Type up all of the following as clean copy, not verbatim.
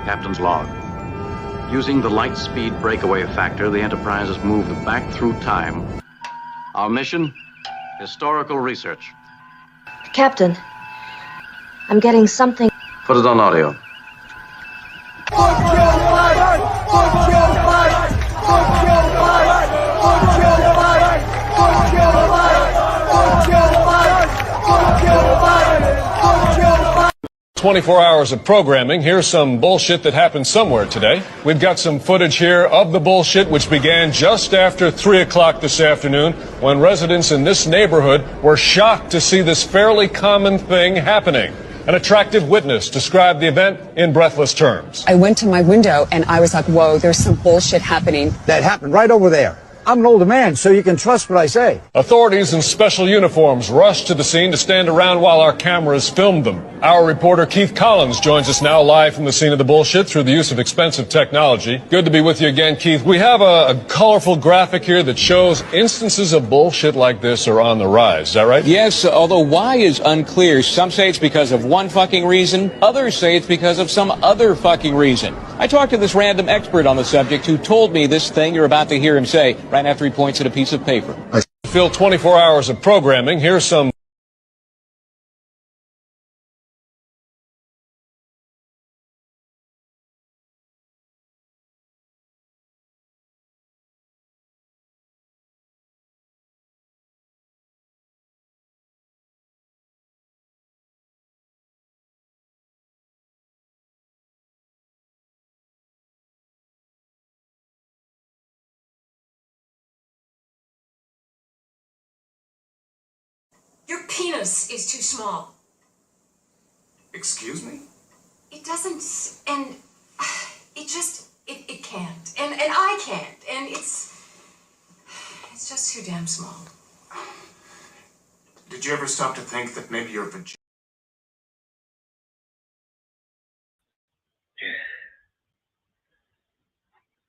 captain's log. Using the light speed breakaway factor, the Enterprise has moved back through time. Our mission? Historical research. Captain, I'm getting something. Put it on audio. Fuck your life! Fuck your life! Fuck your life! Fuck your life! Fuck your life! Fuck your life! 24 hours of programming. Here's some bullshit that happened somewhere today. We've got some footage here of the bullshit which began just after 3 o'clock this afternoon when residents in this neighborhood were shocked to see this fairly common thing happening. An attractive witness described the event in breathless terms. I went to my window and I was like, whoa, there's some bullshit happening. That happened right over there. I'm an older man, so you can trust what I say. Authorities in special uniforms rushed to the scene to stand around while our cameras filmed them. Our reporter Keith Collins joins us now live from the scene of the bullshit through the use of expensive technology. Good to be with you again, Keith. We have a colorful graphic here that shows instances of bullshit like this are on the rise. Is that right? Yes, although why is unclear. Some say it's because of one fucking reason. Others say it's because of some other fucking reason. I talked to this random expert on the subject who told me this thing you're about to hear him say right after he points at a piece of paper. Fill 24 hours of programming. Here's some. Your penis is too small. Excuse me? It doesn't, and it can't, and I can't, and it's just too damn small. Did you ever stop to think that maybe your vagina...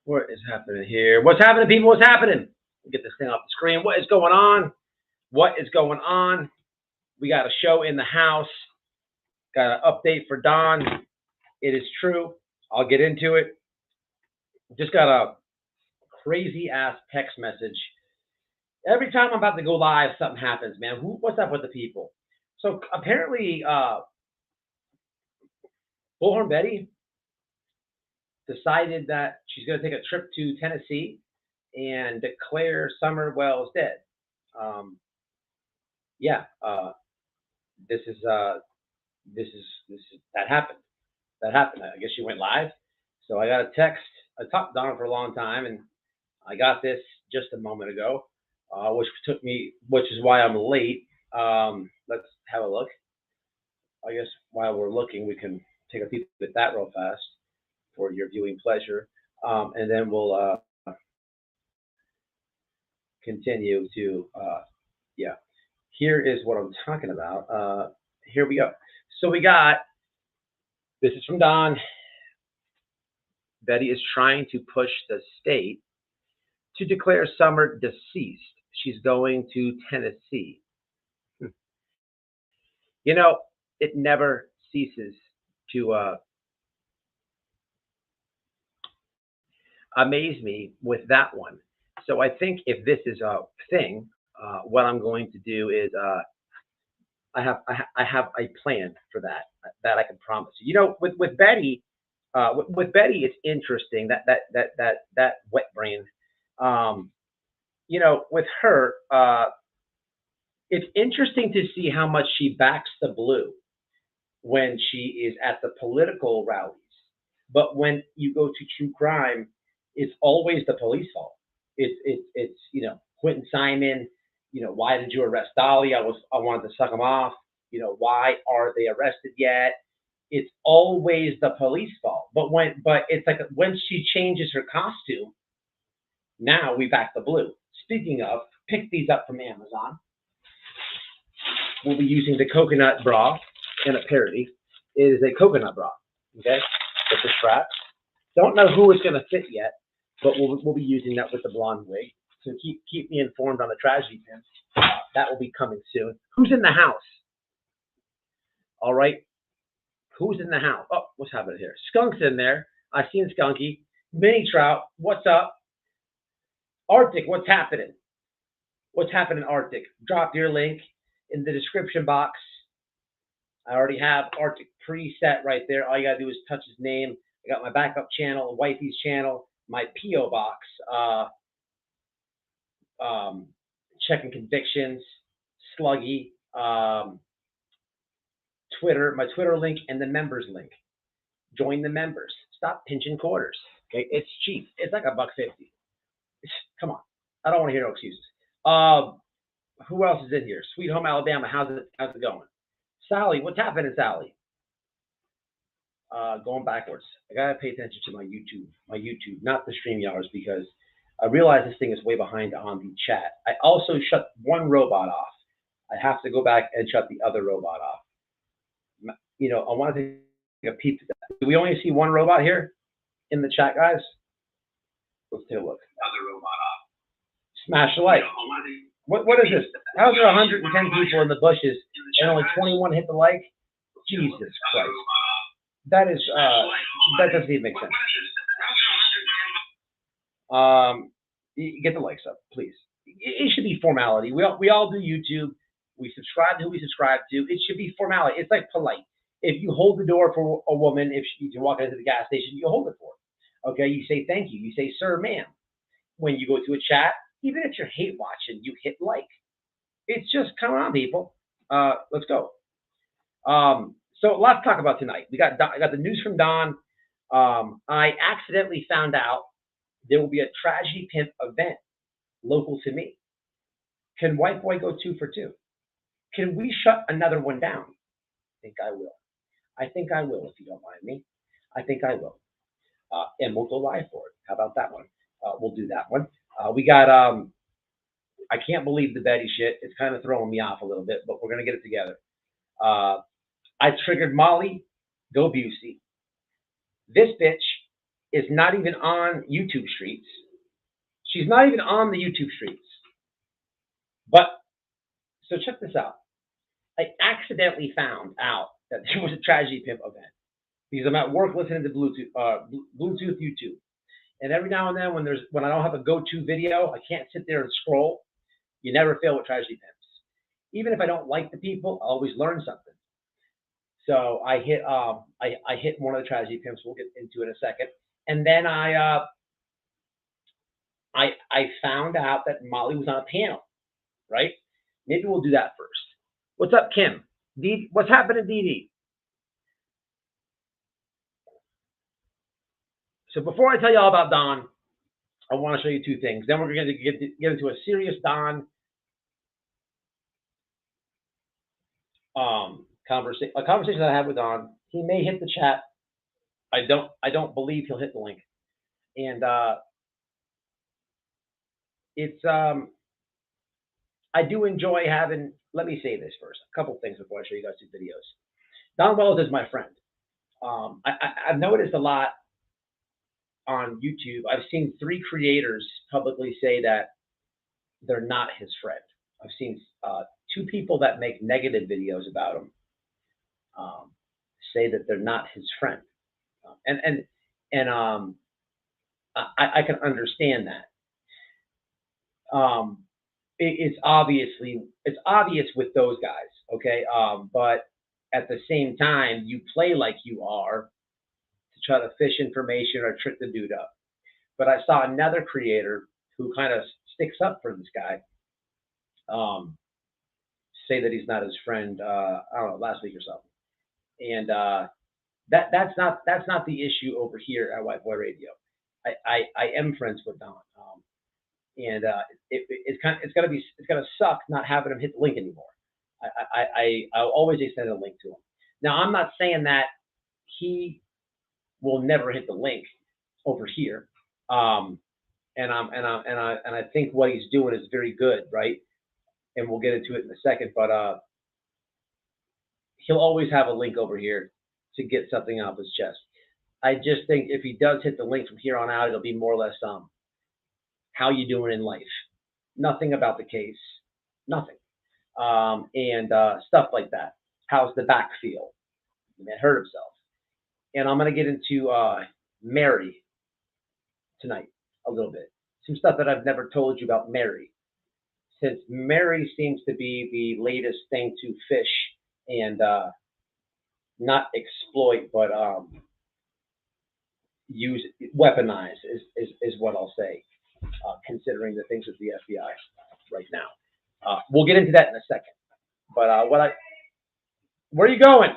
What is happening here? What's happening, people? What's happening? Get this thing off the screen. What is going on? What is going on? We got a show in the house. Got an update for Don. It is true. I'll get into it. Just got a crazy ass text message. Every time I'm about to go live, something happens, man. What's up with the people? So apparently, Bullhorn Betty decided that she's going to take a trip to Tennessee and declare Summer Wells dead. That happened. That happened. I guess she went live. So I got a text. I talked to Donna for a long time, and I got this just a moment ago, which is why I'm late. Let's have a look. I guess while we're looking, we can take a peek at that real fast for your viewing pleasure, and then we'll continue to Here is what I'm talking about. Here we go. So we got, this is from Don. Betty is trying to push the state to declare Summer deceased. She's going to Tennessee. You know, it never ceases to amaze me with that one. So I think if this is a thing, what I'm going to do is I have a plan for that I can promise you. You know, with Betty, it's interesting that wet brain. You know, with her, it's interesting to see how much she backs the blue when she is at the political rallies. But when you go to true crime, it's always the police fault. It's you know, Quentin Simon. You know, why did you arrest Dolly? I wanted to suck him off. You know, why are they arrested yet? It's always the police fault. But it's like when she changes her costume, now we back the blue. Speaking of, pick these up from Amazon. We'll be using the coconut bra in a parody. It is a coconut bra, okay, with the straps. Don't know who it's going to fit yet, but we'll be using that with the blonde wig. So keep me informed on the tragedy pin. That will be coming soon. Who's in the house? All right. Who's in the house? Oh, what's happening here? Skunk's in there. I've seen Skunky. Mini Trout, what's up? Arctic, what's happening? What's happening, Arctic? Drop your link in the description box. I already have Arctic preset right there. All you gotta do is touch his name. I got my backup channel, Wifey's channel, my P.O Box, checking convictions, Sluggy, Twitter, my Twitter link, and the members link. Join the members. Stop pinching quarters. Okay, it's cheap. It's like $1.50. Come on, I don't want to hear no excuses. Who else is in here? Sweet Home Alabama. How's it going? Sally, what's happening, Sally? Going backwards. I gotta pay attention to my YouTube, not the StreamYards, because I realize this thing is way behind on the chat. I also shut one robot off. I have to go back and shut the other robot off. You know, I want to take a peep at that. Do we only see one robot here in the chat, guys? Let's take a look. Other robot off. Smash the like. What is this? How's there 110 people in the bushes and only 21 hit the like? Jesus Christ. That is that doesn't even make sense. Get the likes up, please. It should be formality. We all do YouTube. We subscribe to who we subscribe to. It should be formality. It's like polite. If you hold the door for a woman, if she's walking into the gas station, you hold it for her. Okay, you say thank you. You say sir, ma'am. When you go to a chat, even if you're hate watching, you hit like. It's just, come on, people. Let's go. So lots to talk about tonight. I got the news from Don. I accidentally found out there will be a Tragedy Pimp event local to me. Can White Boy go 2 for 2? Can we shut another one down? I think I will. I think I will, if you don't mind me. I think I will. And we'll go live for it. How about that one? We'll do that one. We got, I can't believe the Betty shit. It's kind of throwing me off a little bit, but we're going to get it together. I triggered Molly Go Busey. This bitch is not even on YouTube streets. She's not even on the YouTube streets. But, so check this out. I accidentally found out that there was a Tragedy Pimp event because I'm at work listening to Bluetooth YouTube. And every now and then when I don't have a go-to video, I can't sit there and scroll. You never fail with Tragedy Pimps. Even if I don't like the people, I always learn something. So I hit one of the Tragedy Pimps. We'll get into it in a second. And then I found out that Molly was on a panel, right? Maybe we'll do that first. What's up, Kim? What's happening, Dee? So before I tell you all about Don, I want to show you 2 things. Then we're going to get into a serious Don conversation. A conversation that I had with Don. He may hit the chat. I don't believe he'll hit the link. And it's I do enjoy having. Let me say this first. A couple things before I show you guys 2 videos. Don Wells is my friend. I've noticed a lot on YouTube. I've seen 3 creators publicly say that they're not his friend. I've seen 2 people that make negative videos about him say that they're not his friend, I can understand that. It's obvious with those guys, okay? But at the same time, you play like you are to try to fish information or trick the dude up. But I saw another creator who kind of sticks up for this guy say that he's not his friend. I don't know, last week or something. And that's not the issue over here at White Boy Radio. I am friends with Don, and it's gonna suck not having him hit the link anymore. I'll always extend a link to him. Now I'm not saying that he will never hit the link over here, and I think what he's doing is very good, right? And we'll get into it in a second, but he'll always have a link over here to get something off his chest. I just think if he does hit the link from here on out, it'll be more or less how you doing in life. Nothing about the case, nothing, and stuff like that. How's the back feel? The man hurt himself. And I'm going to get into Mary tonight a little bit. Some stuff that I've never told you about Mary. Since Mary seems to be the latest thing to fish and not exploit, but use, weaponize is what I'll say, considering the things with the FBI right now. We'll get into that in a second. But where are you going?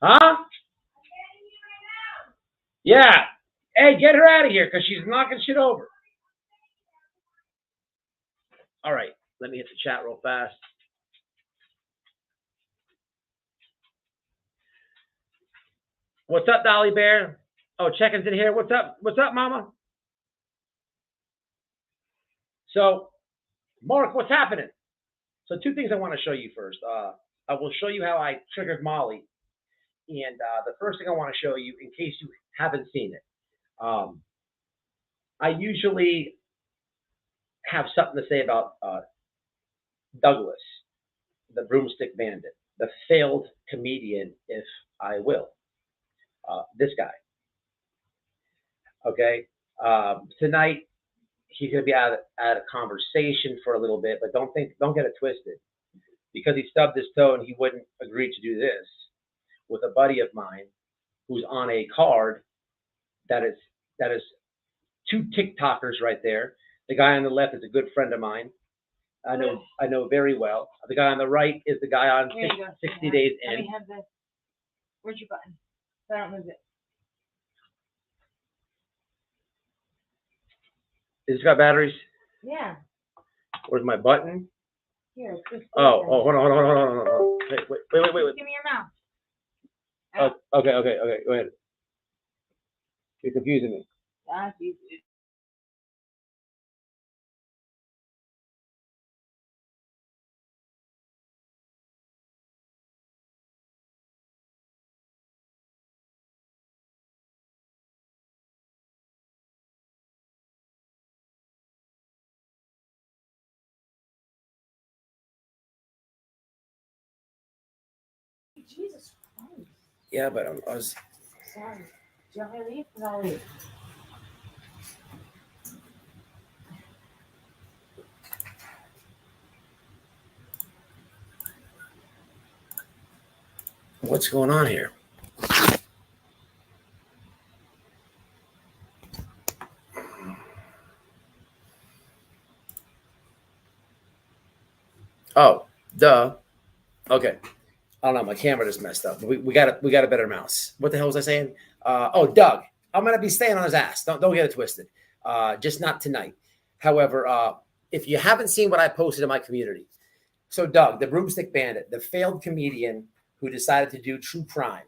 Huh? Yeah. Hey, get her out of here because she's knocking shit over. All right. Let me hit the chat real fast. What's up, Dolly Bear? Oh, check-in's in here. What's up? What's up, Mama? So, Mark, what's happening? So, two things I want to show you first. I will show you how I triggered Molly. And the first thing I want to show you, in case you haven't seen it, I usually have something to say about Douglas, the broomstick bandit, the failed comedian, if I will. This guy. Okay. Tonight he's going to be at a conversation for a little bit, but don't get it twisted, because he stubbed his toe and he wouldn't agree to do this with a buddy of mine who's on a card that is two TikTokers right there. The guy on the left is a good friend of mine. I know very well. The guy on the right is the guy on 60 Days In. Let me have this. Where's your button? So I don't lose it. Is this got batteries? Yeah. Where's my button? Here. It's just Oh, hold on. Wait. Give me your mouth. Oh, okay. Go ahead. You're confusing me. That's easy. Jesus Christ. Yeah, but I was. Sorry. Do you want me to leave? Because I'll leave. What's going on here? Oh, duh. Okay. I don't know. My camera just messed up. We got a better mouse. What the hell was I saying? Doug. I'm gonna be staying on his ass. Don't get it twisted. Just not tonight. However, if you haven't seen what I posted in my community, so Doug, the broomstick bandit, the failed comedian who decided to do true crime,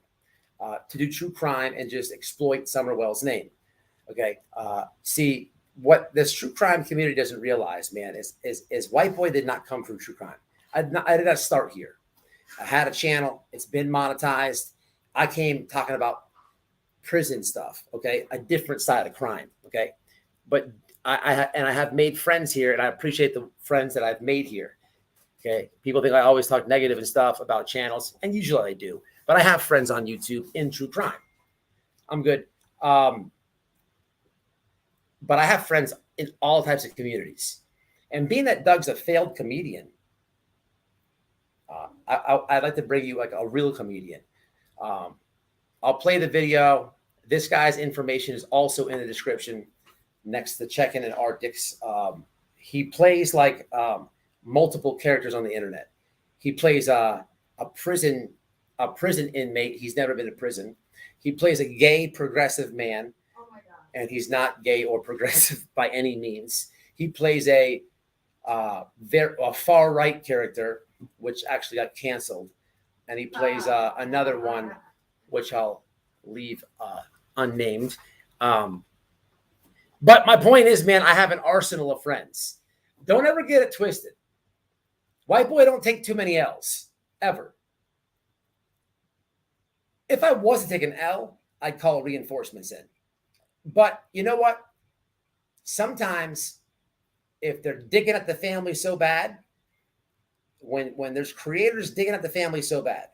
and just exploit Somerwell's name. Okay. See, what this true crime community doesn't realize, man, is White Boy did not come from true crime. I did not start here. I had a channel. It's been monetized. I came talking about prison stuff. Okay. A different side of crime. Okay. But I have made friends here, and I appreciate the friends that I've made here. Okay. People think I always talk negative and stuff about channels, and usually I do, but I have friends on YouTube in true crime. I'm good. But I have friends in all types of communities, and being that Doug's a failed comedian, I'd like to bring you like a real comedian. I'll play the video. This guy's information is also in the description next to Check-In and Arctics. He plays like multiple characters on the internet. He plays a prison inmate. He's never been to prison. He plays a gay progressive man, and he's not gay or progressive by any means. He plays a far right character, which actually got canceled, and he plays another one, which I'll leave unnamed. But my point is, man, I have an arsenal of friends. Don't ever get it twisted. White Boy don't take too many L's, ever. If I was to take an L, I'd call reinforcements in. But you know what? Sometimes if they're digging at the family so bad, when there's creators digging at the family so bad,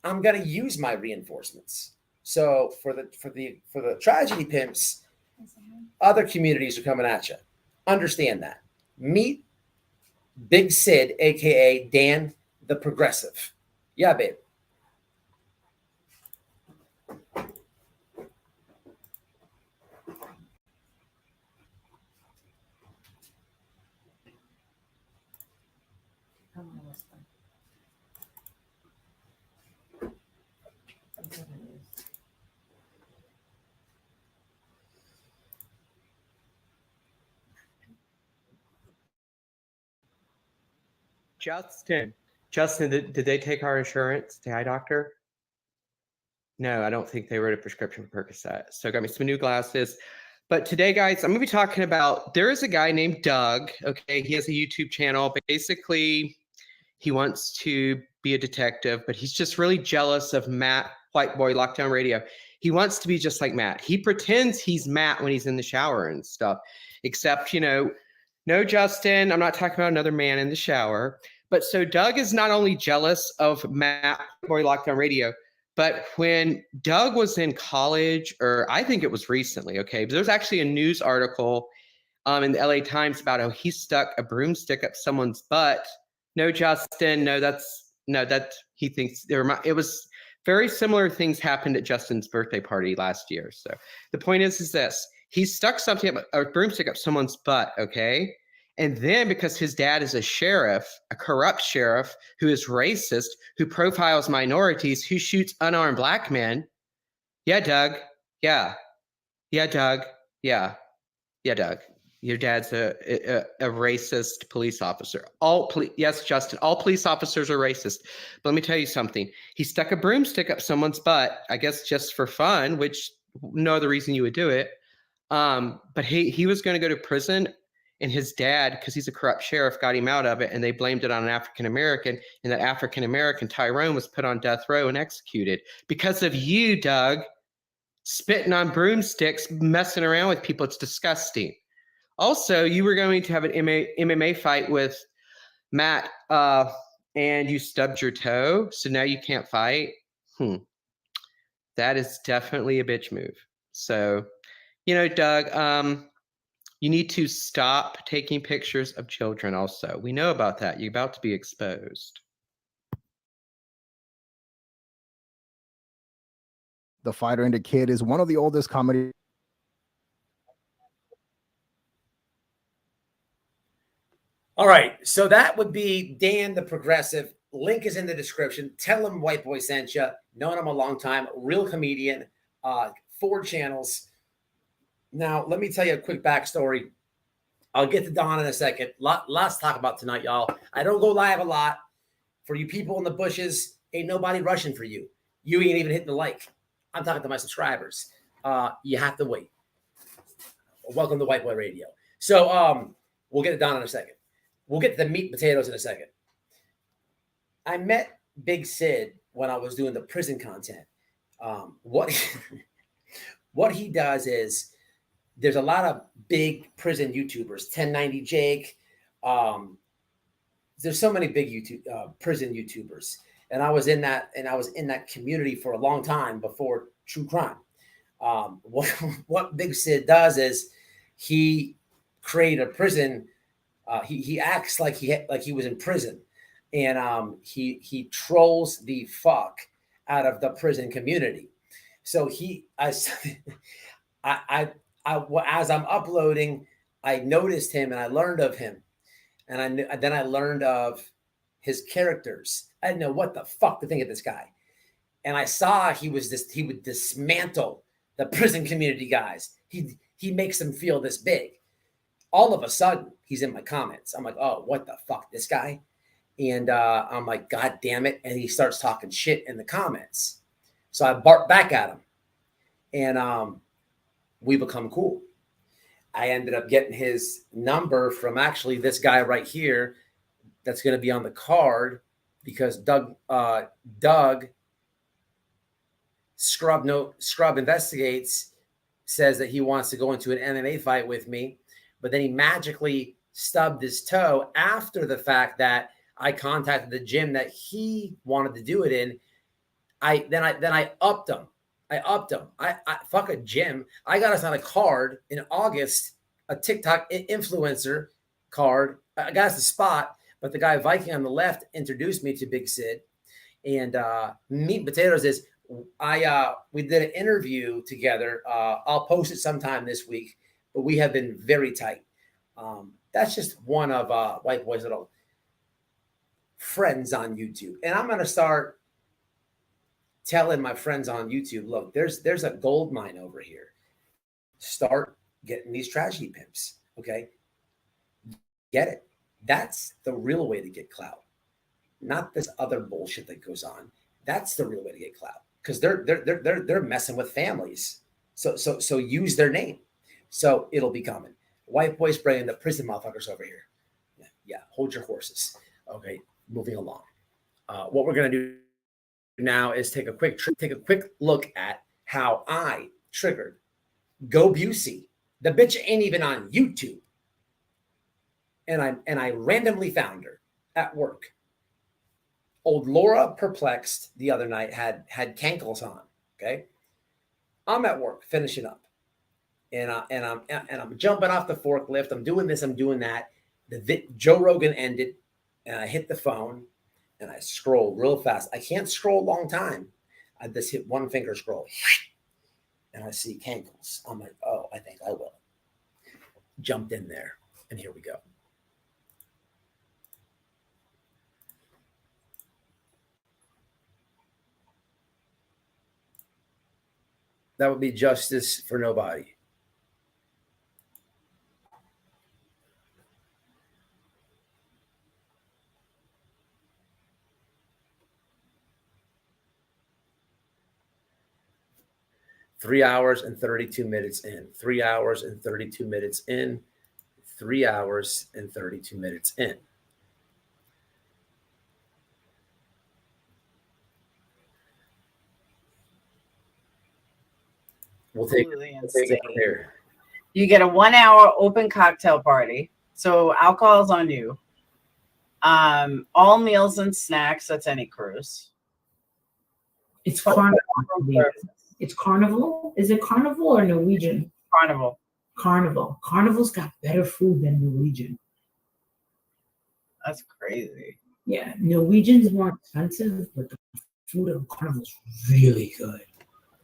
I'm gonna use my reinforcements. So for the tragedy pimps, other communities are coming at you. Understand that. Meet Big Sid, aka Dan the Progressive. Yeah, babe. Justin, did they take our insurance? The eye doctor? No, I don't think they wrote a prescription for Percocet. So got me some new glasses. But today, guys, I'm going to be talking about, there is a guy named Doug. Okay, he has a YouTube channel. Basically, he wants to be a detective, but he's just really jealous of Matt, White Boy Lockdown Radio. He wants to be just like Matt. He pretends he's Matt when he's in the shower and stuff, except, no, Justin, I'm not talking about another man in the shower. But so Doug is not only jealous of Matt, Boy Lockdown Radio, but when Doug was in college, or I think it was recently, okay, but there's actually a news article in the LA Times about how he stuck a broomstick up someone's butt. No, Justin, that he thinks it was very similar things happened at Justin's birthday party last year. So the point is this, he stuck something up, a broomstick up someone's butt, okay? And then because his dad is a sheriff, a corrupt sheriff who is racist, who profiles minorities, who shoots unarmed black men. Yeah, Doug. Yeah. Yeah, Doug. Yeah. Yeah, Doug. Your dad's a racist police officer. Yes, Justin, all police officers are racist. But let me tell you something. He stuck a broomstick up someone's butt, I guess just for fun, which no other reason you would do it. But he was going to go to prison. And his dad, because he's a corrupt sheriff, got him out of it, and they blamed it on an African-American, and that African-American, Tyrone, was put on death row and executed because of you, Doug, spitting on broomsticks, messing around with people. It's disgusting. Also, you were going to have an MMA fight with Matt, and you stubbed your toe, so now you can't fight. That is definitely a bitch move. So, Doug, you need to stop taking pictures of children also. We know about that. You're about to be exposed. The Fighter and the Kid is one of the oldest comedy. All right, so that would be Dan the Progressive. Link is in the description. Tell him White Boy sent you. Known him a long time. Real comedian. 4 channels. Now, let me tell you a quick backstory. I'll get to Don in a second. Lots to talk about tonight, y'all. I don't go live a lot. For you people in the bushes, ain't nobody rushing for you. You ain't even hitting the like. I'm talking to my subscribers. You have to wait. Welcome to White Boy Radio. So we'll get to Don in a second. We'll get to the meat and potatoes in a second. I met Big Sid when I was doing the prison content. What he does is, there's a lot of big prison YouTubers, 1090 Jake. There's so many big prison YouTubers, and I was in that community for a long time before true crime. What Big Sid does is he created a prison. He acts like he was in prison, and he trolls the fuck out of the prison community. So as I'm uploading, I noticed him and I learned of him, and then I learned of his characters. I didn't know what the fuck to think of this guy, and I saw he would dismantle the prison community guys. He makes them feel this big. All of a sudden, he's in my comments. I'm like, oh, what the fuck, this guy? And I'm like, God damn it! And he starts talking shit in the comments. So I bark back at him, and we become cool. I ended up getting his number from actually this guy right here that's going to be on the card, because Doug Scrub Investigates says that he wants to go into an MMA fight with me, but then he magically stubbed his toe after the fact that I contacted the gym that he wanted to do it in. I upped them. I fuck a gym. I got us on a card in August, a TikTok influencer card. I got us a spot, but the guy Viking on the left introduced me to Big Sid. And meat and potatoes is we did an interview together. I'll post it sometime this week, but we have been very tight. That's just one of White Boy's little friends on YouTube. And I'm going to start telling my friends on YouTube, look, there's a gold mine over here. Start getting these trashy pimps. Okay. Get it. That's the real way to get clout. Not this other bullshit that goes on. That's the real way to get clout. Because they're messing with families. So use their name. So it'll be coming. White Boy's bringing the prison motherfuckers over here. Yeah, hold your horses. Okay, moving along. What we're gonna do now is take a quick look at how I triggered Go Busey. The bitch ain't even on YouTube. And I randomly found her at work. Old Laura Perplexed the other night had cankles on. Okay, I'm at work finishing up, and I'm jumping off the forklift. I'm doing this. I'm doing that. Joe Rogan ended, and I hit the phone, and I scroll real fast. I can't scroll a long time. I just hit one finger scroll, and I see cankles. I'm like, oh, I think I will. Jumped in there, and here we go. That would be justice for nobody. Three hours and 32 minutes in. 3 hours and 32 minutes in. 3 hours and 32 minutes in. We'll take it here. You get a 1 hour open cocktail party. So alcohol is on you. All meals and snacks. That's any cruise. It's carnival. It's carnival. Is it carnival or Norwegian? Carnival. Carnival. Carnival's got better food than Norwegian. That's crazy. Yeah, Norwegian's more expensive, but the food of Carnival's really good.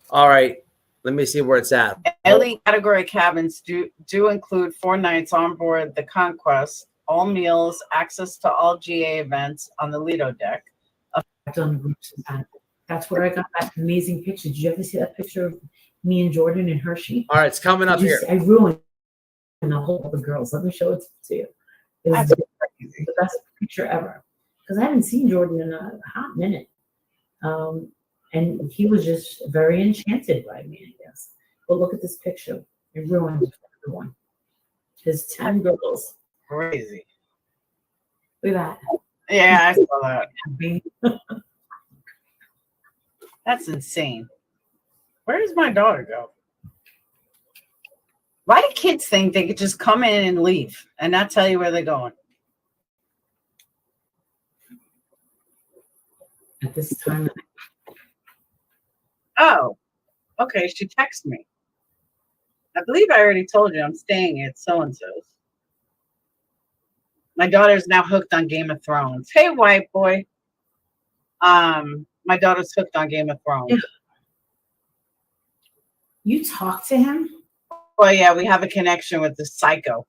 All right. Let me see where it's at. Elite category cabins do include 4 nights on board the Conquest, all meals, access to all GA events on the Lido deck. I've done groups of that. That's where I got that amazing picture. Did you ever see that picture of me and Jordan and Hershey? All right, it's coming up here. I ruined the whole of the girls. Let me show it to you. It was the best picture ever. Because I haven't seen Jordan in a hot minute. And he was just very enchanted by me, I guess. But look at this picture. It ruined it for everyone. There's 10 girls. Crazy. Look at that. Yeah, I saw that. That's insane. Where does my daughter go? Why do kids think they could just come in and leave and not tell you where they're going? At this time. Oh, okay. She texted me. I believe I already told you I'm staying at so-and-so's. My daughter's now hooked on Game of Thrones. Hey, white boy. My daughter's hooked on Game of Thrones. You talk to him? Well, yeah, we have a connection with this psycho.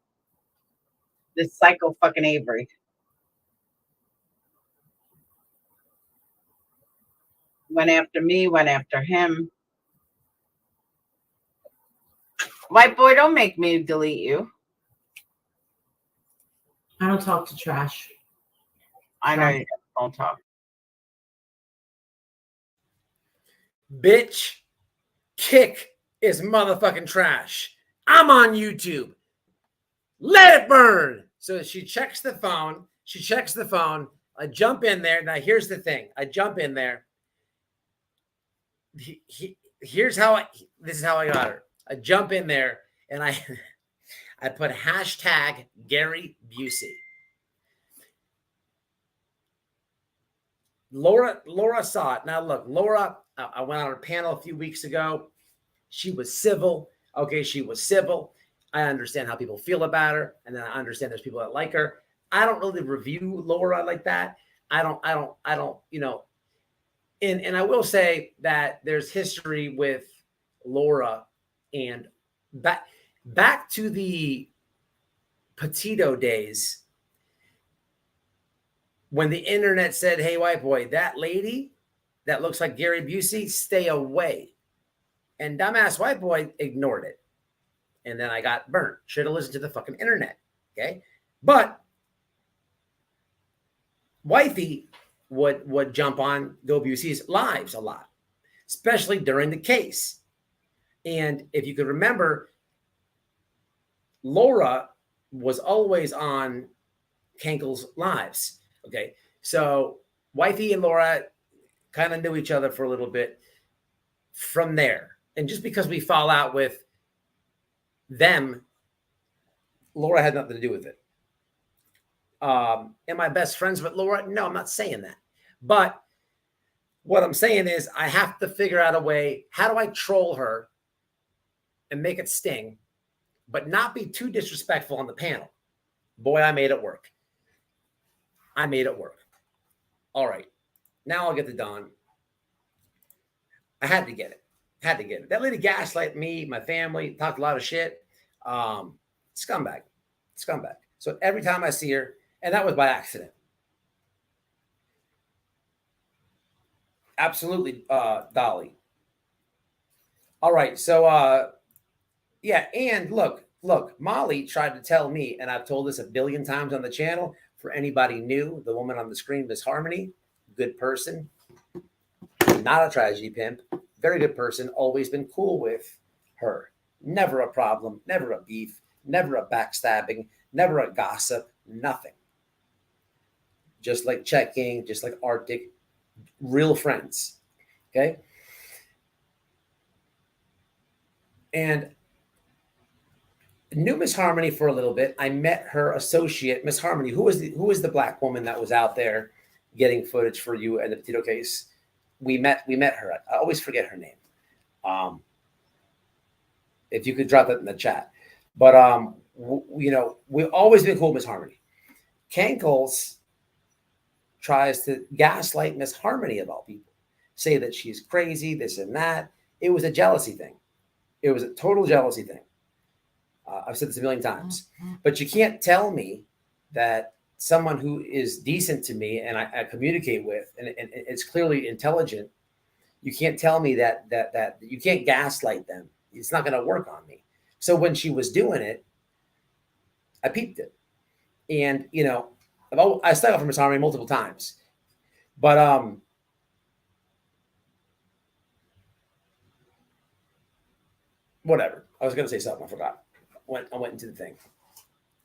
This psycho fucking Avery. Went after me, went after him. White boy, don't make me delete you. I don't talk to trash. I know you don't talk. Bitch, Kick is motherfucking trash. I'm on YouTube. Let it burn. So she checks the phone. I jump in there. Now, here's the thing. I jump in there. This is how I got her. I jump in there and I put hashtag Gary Busey. Laura saw it. Now look, Laura, I went on her panel a few weeks ago. She was civil. Okay, she was civil. I understand how people feel about her, and then I understand there's people that like her. I don't really review Laura like that. I don't, you know, and I will say that there's history with Laura and back to the Petito days when the internet said, hey, white boy, that lady that looks like Gary Busey, stay away. And dumbass white boy ignored it. And then I got burnt. Should have listened to the fucking internet. Okay. But Wifey would jump on Go Busey's lives a lot, especially during the case. And if you could remember, Laura was always on Kenkel's lives. Okay. So Wifey and Laura kind of knew each other for a little bit from there. And just because we fall out with them, Laura had nothing to do with it. Am I best friends with Laura? No, I'm not saying that. But what I'm saying is I have to figure out a way. How do I troll her and make it sting, but not be too disrespectful on the panel? Boy, I made it work. I made it work. All right. Now I'll get to Dawn. I had to get it. Had to get it. That lady gaslight me, my family, talked a lot of shit. Scumbag. Scumbag. So every time I see her, and that was by accident. Absolutely, Dolly. All right. So, yeah. And look, Molly tried to tell me, and I've told this a billion times on the channel, for anybody new, the woman on the screen, Miss Harmony, good person, not a tragedy pimp, very good person, always been cool with her. Never a problem, never a beef, never a backstabbing, never a gossip, nothing. Just like checking, just like Arctic, real friends. Okay. And knew Miss Harmony for a little bit. I met her associate, Miss Harmony, who was the black woman that was out there getting footage for you and the Petito case. We met her. I always forget her name. If you could drop that in the chat. But you know, we've always been cool with Miss Harmony. Cankles tries to gaslight Miss Harmony of all people, say that she's crazy, this and that. It was a jealousy thing. It was a total jealousy thing. I've said this a million times, but you can't tell me that someone who is decent to me and I communicate with, and it's clearly intelligent, you can't tell me that you can't gaslight them. It's not going to work on me. So when she was doing it, I peeped it. And, you know, I stuck up for Miss Harmony multiple times, but whatever. I was going to say something. I forgot. I went into the thing.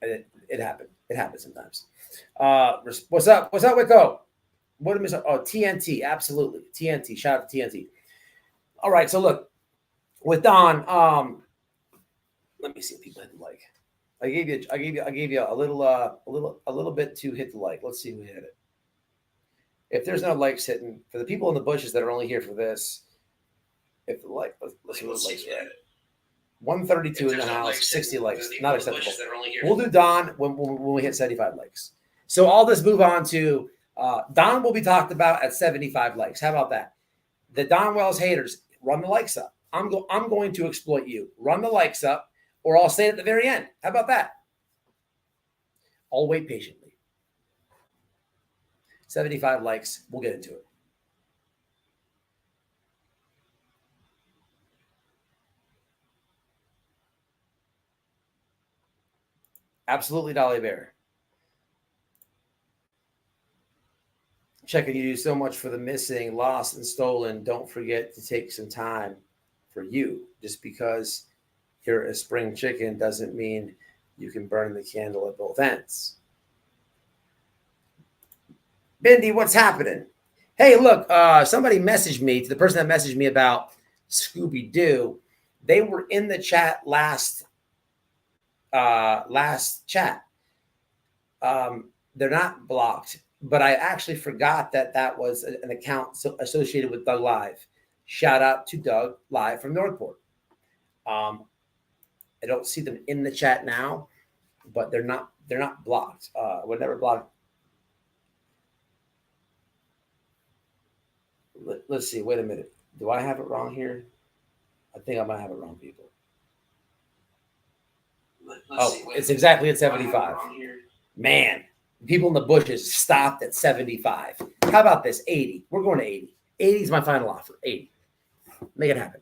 And it happened. It happens sometimes. What's up? What's up, Wicco? What did Miss? Oh, TNT. Absolutely. TNT. Shout out to TNT. All right. So look, with Don, let me see if people hit the like. I gave you a little bit to hit the like. Let's see who hit it. If there's no likes hitting, for the people in the bushes that are only here for this, if the like, let's see what the likes are. 132 in the house, 60 likes, not acceptable. We'll do Don when we hit 75 likes. So I'll just move on to Don will be talked about at 75 likes. How about that? The Don Wells haters, run the likes up. I'm going to exploit you. Run the likes up, or I'll say it at the very end. How about that? I'll wait patiently. 75 likes. We'll get into it. Absolutely, Dolly Bear. Checking, you do so much for the missing, lost, and stolen. Don't forget to take some time for you. Just because you're a spring chicken doesn't mean you can burn the candle at both ends. Bindi, what's happening? Hey, look, somebody messaged me, to the person that messaged me about Scooby-Doo. They were in the chat last chat. They're not blocked. but I actually forgot that that was an account associated with Doug Live. Shout out to Doug Live from Northport. I don't see them in the chat now, but they're not blocked. We're never blocked. Let's see. Wait a minute. Do I have it wrong here? I think I might have it wrong, people. It's exactly at 75. Man, people in the bushes stopped at 75. How about this? 80. We're going to 80. 80 is my final offer. 80. Make it happen.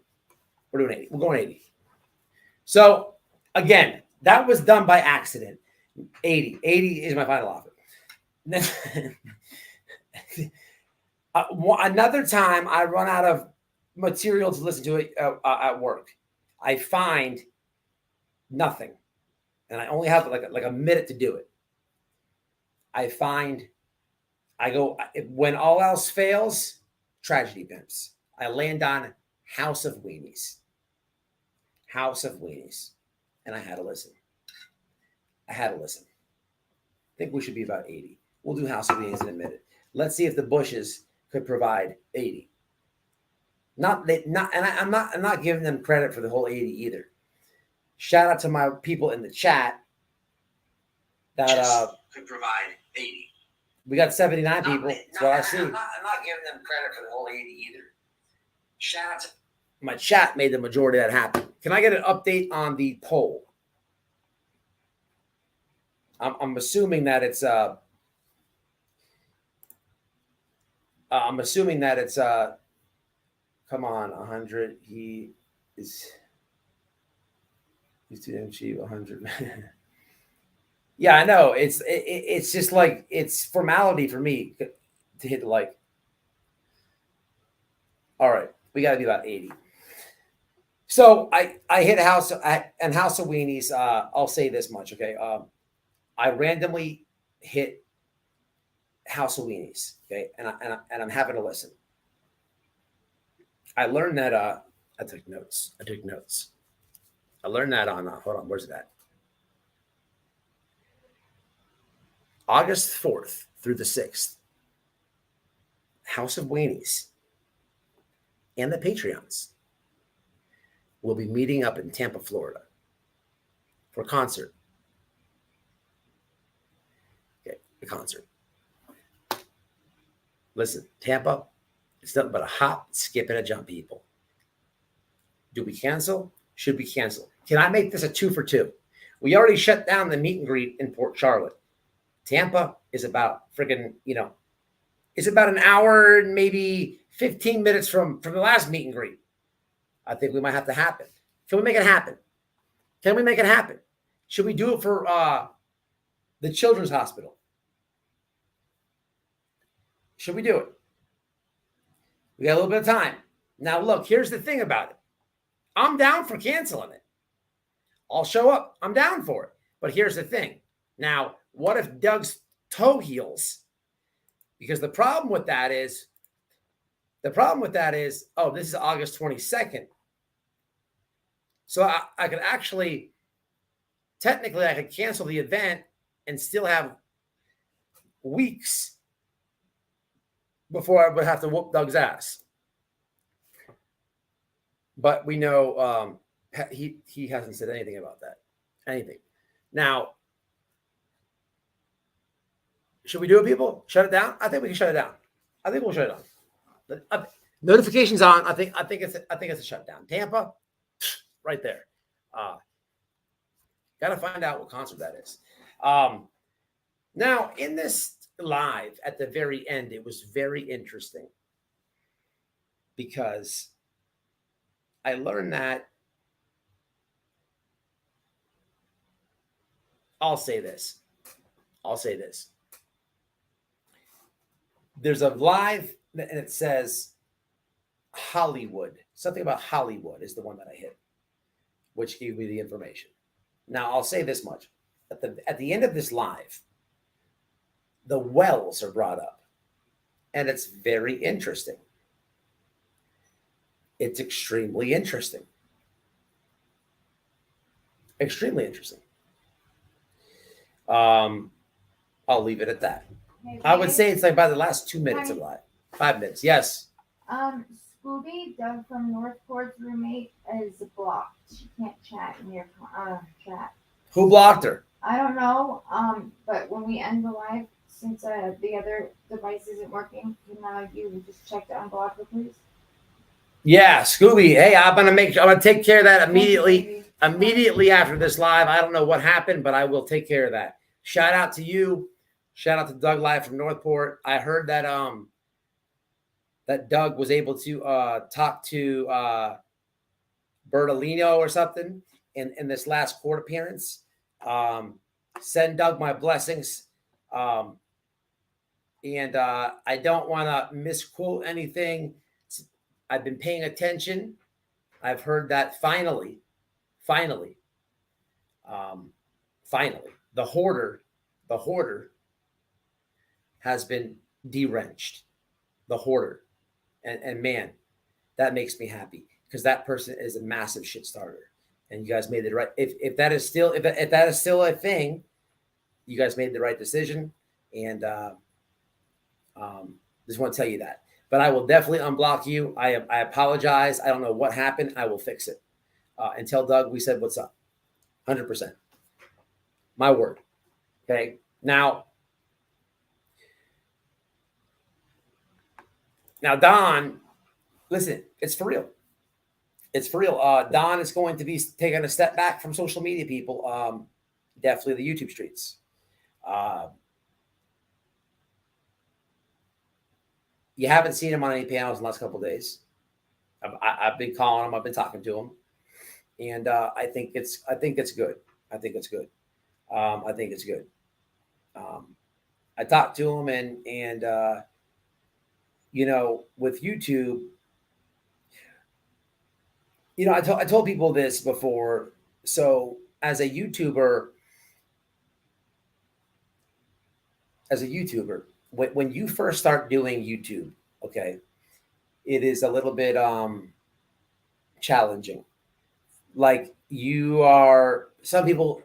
We're doing 80. We're going 80. So, again, that was done by accident. 80. 80 is my final offer. Another time I run out of material to listen to it at work. I find nothing. And I only have like a minute to do it. When all else fails, tragedy pimps. I land on House of Weenies. House of Weenies. And I had to listen. I think we should be about 80. We'll do House of Weenies in a minute. Let's see if the bushes could provide 80. I'm not giving them credit for the whole 80 either. Shout out to my people in the chat that could provide 80. We got 79 people. That's what I see. I'm not giving them credit for the whole 80 either. Shout out to my chat made the majority of that happen. Can I get an update on the poll? I'm assuming that it's come on, 100. He's too damn cheap. 100. Yeah, I know. It's just like it's formality for me to hit the like. All right, we got to be about 80. So I hit House of Weenies. I'll say this much, okay? I randomly hit House of Weenies, okay, and I'm having to listen. I learned that I took notes. I learned that on hold on, where's it at? August 4th through the 6th. House of Weenies and the Patreons will be meeting up in Tampa, Florida for a concert. Okay, a concert. Listen, Tampa, it's nothing but a hop, skip, and a jump, people. Do we cancel? Should we cancel? Can I make this a 2 for 2? We already shut down the meet and greet in Port Charlotte. Tampa is about freaking, it's about an hour and maybe 15 minutes from the last meet and greet. I think we might have to happen. Can we make it happen? Should we do it for the Children's Hospital? Should we do it? We got a little bit of time. Now, look, here's the thing about it. I'm down for canceling it. I'll show up. I'm down for it. But here's the thing. Now, what if Doug's toe heals? Because the problem with that is, oh, this is August 22nd. So I could actually, technically, I could cancel the event and still have weeks before I would have to whoop Doug's ass. But we know he hasn't said anything about that. Anything. Now, should we do it, people? Shut it down? I think we can shut it down. I think we'll shut it down. Notifications on. I think it's a shutdown. Tampa, right there. Got to find out what concert that is. Now, in this live at the very end, it was very interesting because I learned that I'll say this. There's a live and it says Hollywood. Something about Hollywood is the one that I hit, which gave me the information. Now, I'll say this much. At the end of this live, the wells are brought up, and it's very interesting. It's extremely interesting. Extremely interesting. I'll leave it at that. I would say it's like by the last 2 minutes of live. 5 minutes. Yes. Scooby, Doug from Northport's roommate, is blocked. She can't chat in your chat. Who blocked her? I don't know. But when we end the live, since the other device isn't working, can you just check to unblock her, please? Yeah, Scooby. Hey, I'm gonna take care of that immediately. Immediately after this live. I don't know what happened, but I will take care of that. Shout out to you. Shout out to Doug Live from Northport. I heard that that Doug was able to talk to Bertolino or something in this last court appearance. Send Doug my blessings. And I don't want to misquote anything. I've been paying attention. I've heard that finally, the hoarder has been deranged. The hoarder. And man, that makes me happy because that person is a massive shit starter. And you guys made the right. If that is still a thing, you guys made the right decision. And just want to tell you that. But I will definitely unblock you. I apologize. I don't know what happened. I will fix it. And tell Doug we said what's up. 100%. My word. Okay. Now, Don, listen, it's for real. It's for real. Don is going to be taking a step back from social media, people. Definitely the YouTube streets. You haven't seen him on any panels in the last couple of days. I've been calling him. I've been talking to him, and I think it's good. I think it's good. I talked to him, and with YouTube, I told people this before. So as a YouTuber, when you first start doing YouTube, okay, it is a little bit challenging. Like some people,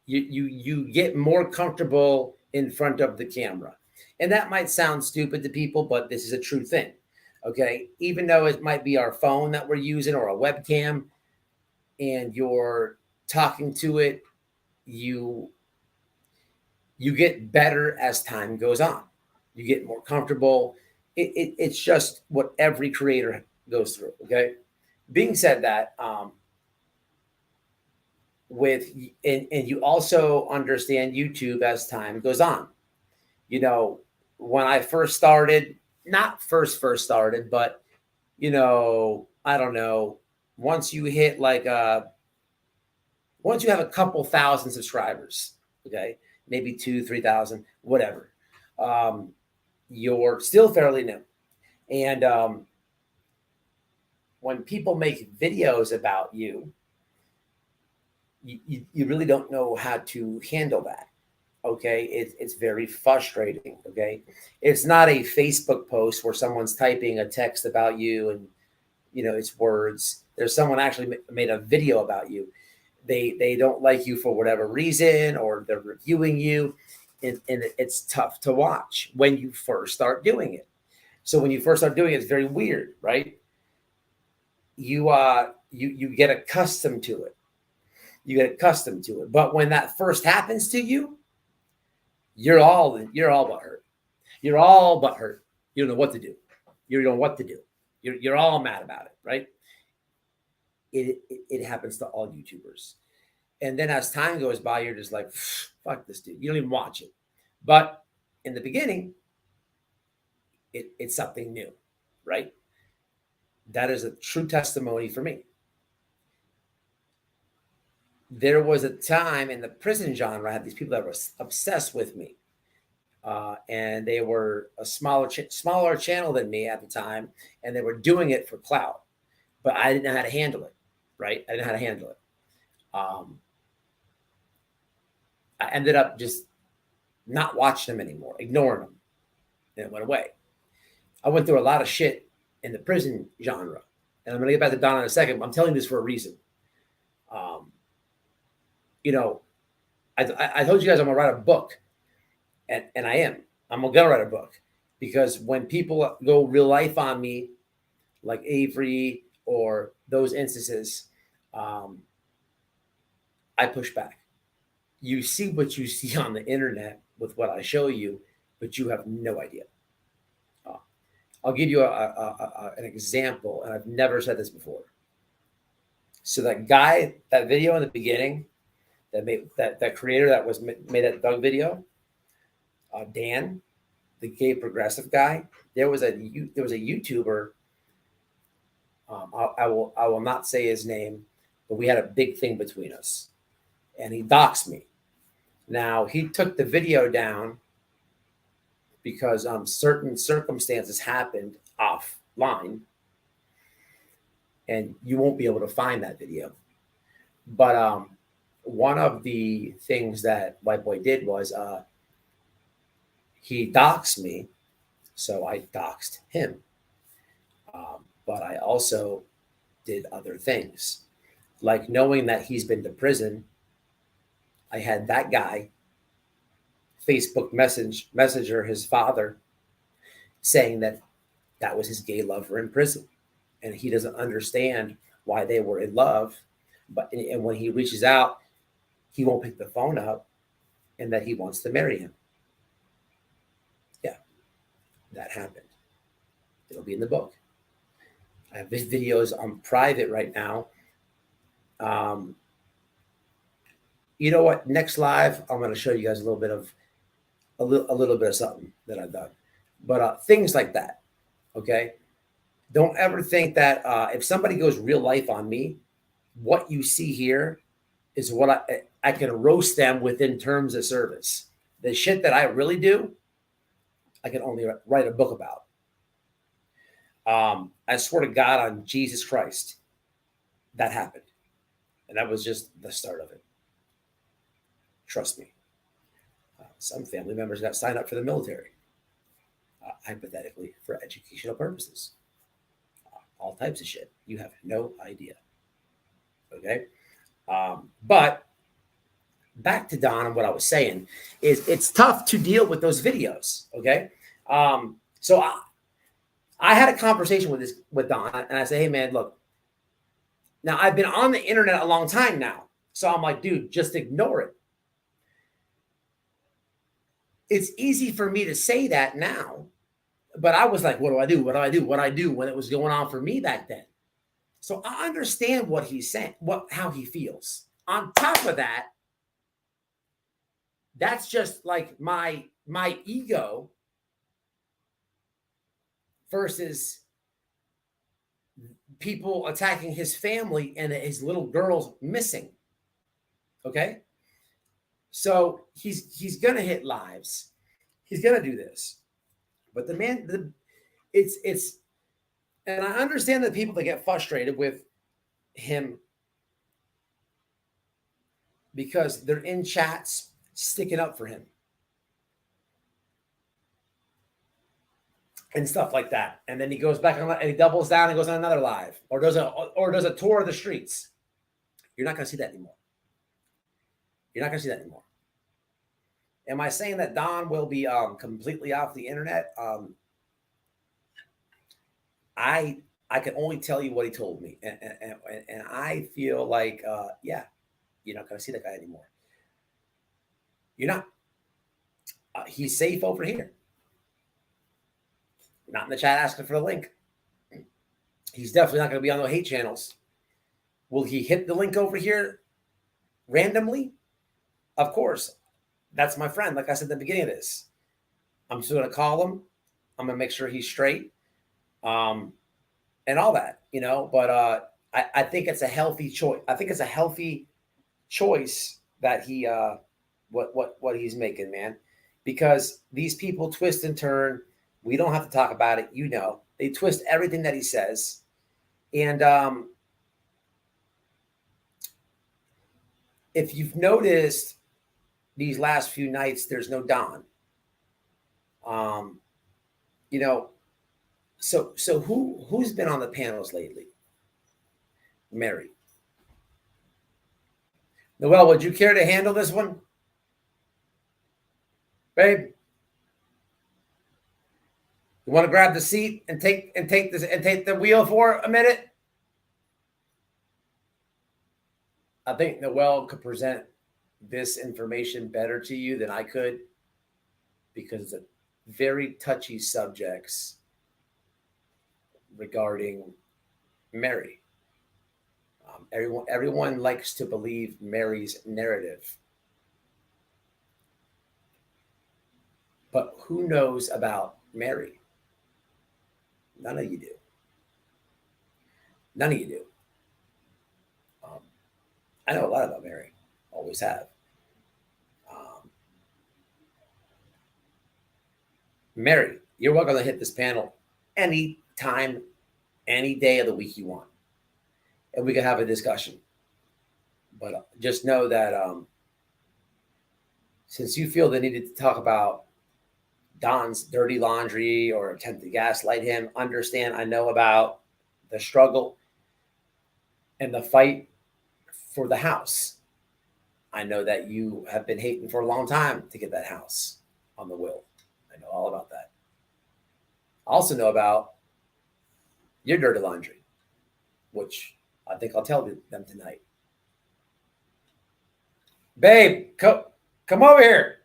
you get more comfortable in front of the camera. And that might sound stupid to people, but this is a true thing. Okay. Even though it might be our phone that we're using or a webcam and you're talking to it, you get better as time goes on. You get more comfortable. It's just what every creator goes through. Okay. Being said that, and you also understand YouTube as time goes on. When I first started, not first started, but I don't know. Once you hit once you have a couple thousand subscribers, okay, maybe 2,000, 3,000, whatever, you're still fairly new. And when people make videos about you, you really don't know how to handle that. Okay. It's very frustrating. Okay. It's not a Facebook post where someone's typing a text about you and, it's words. There's someone actually made a video about you. They don't like you for whatever reason, or they're reviewing you. And it's tough to watch when you first start doing it. So when you first start doing it, it's very weird, right? You get accustomed to it. But when that first happens to you, you're all but hurt. You're all but hurt. You don't know what to do. You don't know what to do. You're all mad about it, right? It happens to all YouTubers. And then as time goes by, you're just like, fuck this dude. You don't even watch it. But in the beginning, it's something new, right? That is a true testimony for me. There was a time in the prison genre, I had these people that were obsessed with me. And they were a smaller channel than me at the time. And they were doing it for clout. But I didn't know how to handle it, right? I didn't know how to handle it. I ended up just not watching them anymore, ignoring them. And it went away. I went through a lot of shit in the prison genre. And I'm going to get back to Don in a second, but I'm telling you this for a reason. I told you guys I'm going to write a book. And I am. I'm gonna write a book, because when people go real life on me, like Avery or those instances, I push back. You see what you see on the internet with what I show you, but you have no idea. I'll give you an example, and I've never said this before. So that guy, that video in the beginning, that creator that was made that Doug video, Dan, the gay progressive guy, there was a YouTuber. I will not say his name, but we had a big thing between us, and he doxed me. Now he took the video down because certain circumstances happened offline, and you won't be able to find that video. But one of the things that White Boy did was he doxed me, so I doxed him. But I also did other things, like knowing that he's been to prison. I had that guy Facebook messenger his father saying that was his gay lover in prison, and he doesn't understand why they were in love. And when he reaches out, he won't pick the phone up, and that he wants to marry him. Yeah, that happened. It'll be in the book. I have videos on private right now. You know what? Next live, I'm going to show you guys a little bit of something that I've done. But things like that. Okay. Don't ever think that if somebody goes real life on me, what you see here is what I can roast them within terms of service. The shit that I really do, I can only write a book about. I swear to God on Jesus Christ, that happened. And that was just the start of it. Trust me. Some family members got signed up for the military, hypothetically, for educational purposes. All types of shit. You have no idea. Okay? But back to Don and what I was saying is it's tough to deal with those videos. Okay? So I had a conversation with Don, and I said, hey, man, look, now I've been on the internet a long time now. So I'm like, dude, just ignore it. It's easy for me to say that now, but I was like, what do I do? What do I do? What do I do when it was going on for me back then? So I understand what he's saying, how he feels. On top of that, that's just like my ego versus people attacking his family and his little girls missing. Okay? So he's gonna hit lives. He's gonna do this. But the man, it's and I understand that people that get frustrated with him because they're in chats sticking up for him and stuff like that. And then he goes back on and he doubles down and goes on another live or does a tour of the streets. You're not gonna see that anymore. You're not gonna see that anymore. Am I saying that Don will be completely off the internet? I can only tell you what he told me, and I feel like, yeah, you're not going to see that guy anymore. You're not. He's safe over here. Not in the chat asking for the link. He's definitely not going to be on the hate channels. Will he hit the link over here randomly? Of course. That's my friend. Like I said at the beginning of this, I'm still going to call him. I'm going to make sure he's straight. And all that, but I think it's a healthy choice. I think it's a healthy choice that he what he's making, man, because these people twist and turn. We don't have to talk about it. They twist everything that he says. And if you've noticed these last few nights, there's no Don. So who's been on the panels lately? Mary. Noelle, would you care to handle this one? Babe? You want to grab the seat and take the wheel for a minute? I think Noel could present this information better to you than I could because it's a very touchy subjects regarding Mary. Everyone likes to believe Mary's narrative. But who knows about Mary? None of you do. None of you do. I know a lot about Mary. Always have. Mary, you're welcome to hit this panel any time, any day of the week you want. And we can have a discussion. But just know that since you feel the need to talk about Don's dirty laundry or attempt to gaslight him, understand I know about the struggle and the fight for the house. I know that you have been hating for a long time to get that house on the will. I know all about that. I also know about your dirty laundry, which I think I'll tell them tonight. Babe, come over here.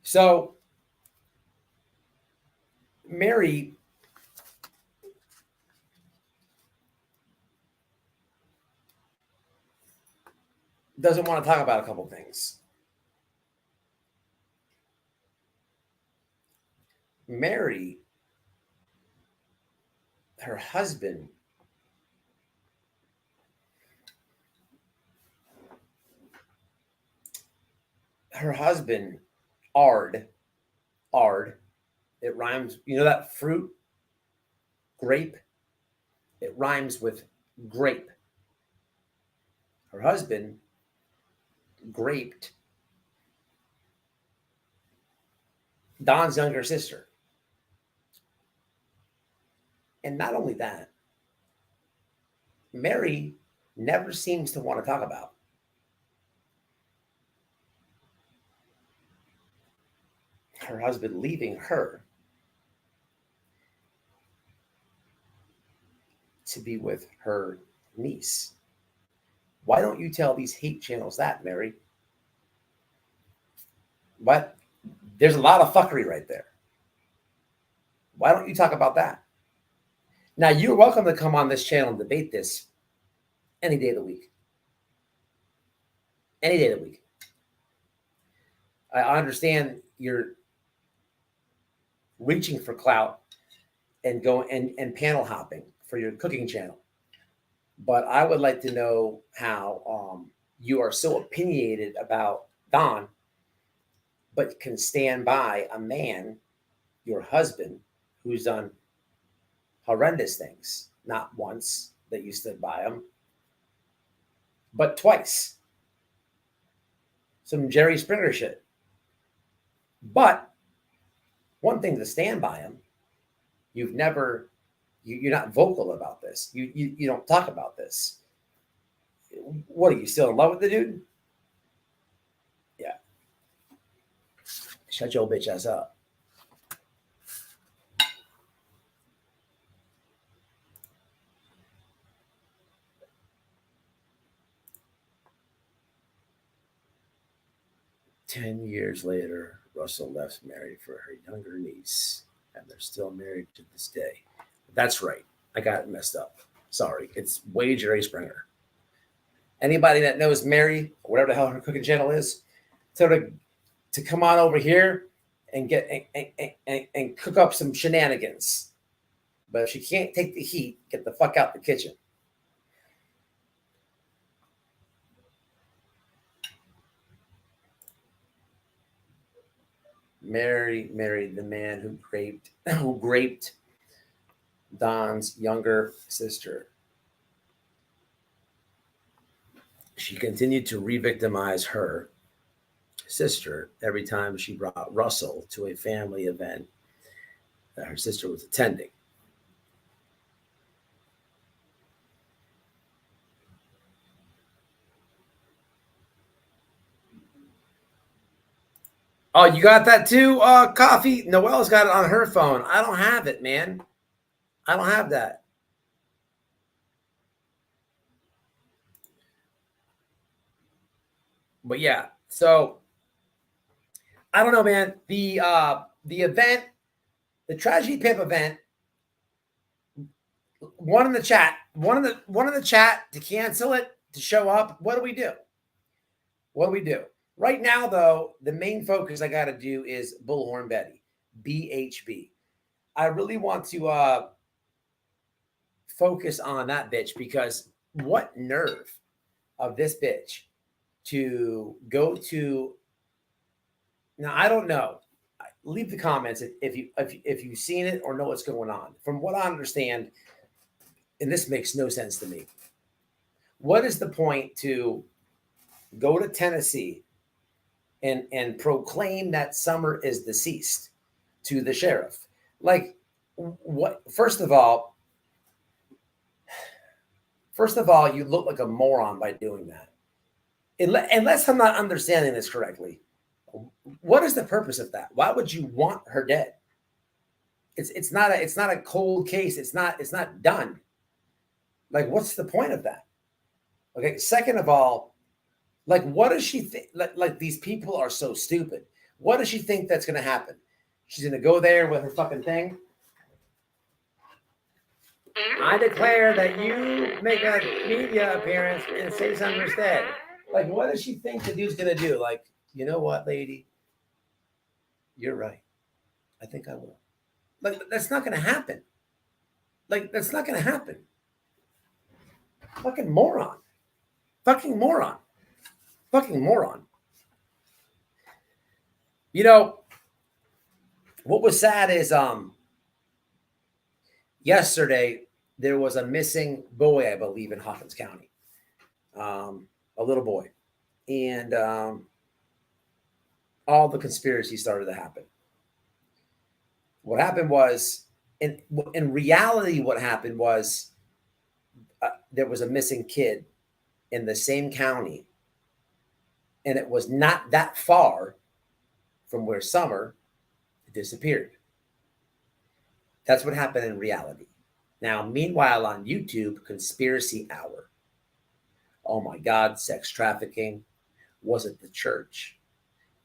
So, Mary doesn't want to talk about a couple things. Mary, her husband, Ard, it rhymes, you know that fruit, grape? It rhymes with grape. Her husband graped Don's younger sister. And not only that, Mary never seems to want to talk about her husband leaving her to be with her niece. Why don't you tell these hate channels that, Mary? What? There's a lot of fuckery right there. Why don't you talk about that? Now, you're welcome to come on this channel and debate this any day of the week. Any day of the week. I understand you're reaching for clout and going and panel hopping for your cooking channel. But I would like to know how you are so opinionated about Don, but can stand by a man, your husband, who's done horrendous things. Not once that you stood by him, but twice. Some Jerry Springer shit. But one thing to stand by him, you've never, you're not vocal about this. You don't talk about this. What, are you still in love with the dude? Yeah. Shut your bitch ass up. "10 years later, Russell left Mary for her younger niece, and they're still married to this day." That's right. I got it messed up. Sorry. It's way Jerry Springer. Anybody that knows Mary, or whatever the hell her cooking channel is, to come on over here and get and cook up some shenanigans. But if she can't take the heat, get the fuck out the kitchen. Mary married the man who raped Don's younger sister. She continued to re-victimize her sister every time she brought Russell to a family event that her sister was attending. Oh, you got that too, Coffee? Noelle's got it on her phone. I don't have it, man. I don't have that. But yeah, so I don't know, man. The event, the Tragedy Pimp event, one in the chat to cancel it, to show up. What do we do? What do we do? Right now, though, the main focus I got to do is Bullhorn Betty, BHB. I really want to focus on that bitch, because what nerve of this bitch to go to. Now, I don't know. Leave the comments if you've seen it or know what's going on. From what I understand, and this makes no sense to me, what is the point to go to Tennessee and proclaim that Summer is deceased to the sheriff? Like, what? First of all, you look like a moron by doing that. Unless I'm not understanding this correctly, what is the purpose of that? Why would you want her dead? It's not a cold case. It's not done. Like, what's the point of that? Okay. Second of all, like, what does she think? Like, these people are so stupid. What does she think that's going to happen? She's going to go there with her fucking thing. I declare that you make a media appearance and say something instead. Like, what does she think the dude's going to do? Like, you know what, lady? You're right. I think I will. Like, that's not going to happen. Like, that's not going to happen. Fucking moron. Fucking moron. Fucking moron. You know, what was sad is yesterday there was a missing boy, I believe, in Hawkins County. A little boy. And all the conspiracy started to happen. What happened was, in reality, what happened was there was a missing kid in the same county, and it was not that far from where Summer disappeared. That's what happened in reality. Now, meanwhile, on YouTube, Conspiracy Hour. Oh my God, sex trafficking. Was it the church?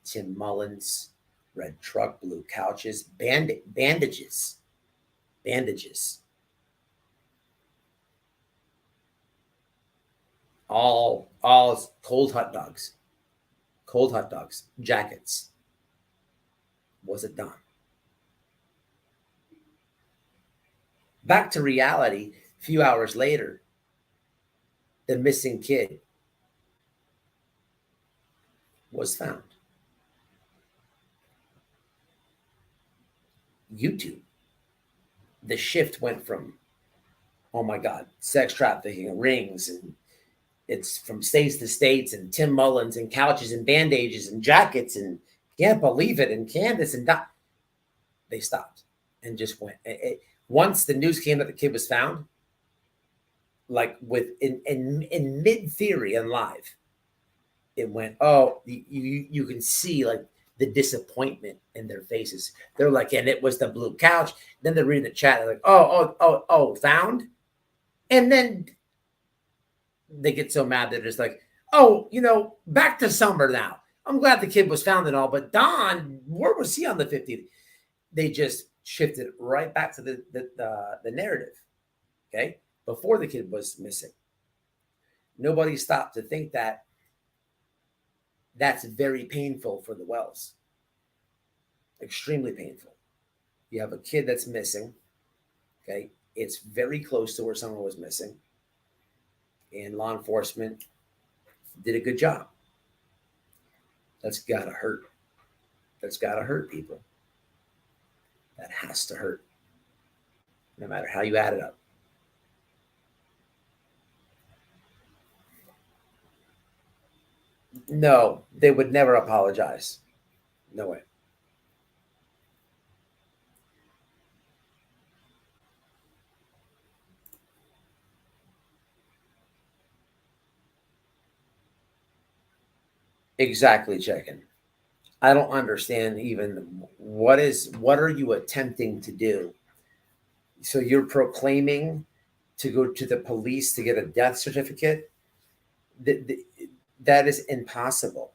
Tim Mullins, red truck, blue couches, bandages. All cold hot dogs, jackets. Was it done? Back to reality, a few hours later, the missing kid was found. YouTube. The shift went from, oh my God, sex trafficking, rings, and it's from states to states, and Tim Mullins, and couches, and bandages, and jackets, and can't believe it, and Candace, and they stopped and just went. Once the news came that the kid was found, like in mid theory and live, it went, oh, you can see like the disappointment in their faces. They're like, and it was the blue couch. Then they're reading the chat. They're like, oh, found. And then they get so mad they're just like, oh, back to Summer now. I'm glad the kid was found and all, but Don, where was he on the 50th? They just shifted right back to the narrative. Okay, before the kid was missing. Nobody stopped to think that that's very painful for the Wells. Extremely painful. You have a kid that's missing. Okay, it's very close to where someone was missing. And law enforcement did a good job. That's gotta hurt. That's gotta hurt, people. That has to hurt. No matter how you add it up. No, they would never apologize. No way. Exactly, chicken. I don't understand even what are you attempting to do? So you're proclaiming to go to the police to get a death certificate? That is impossible.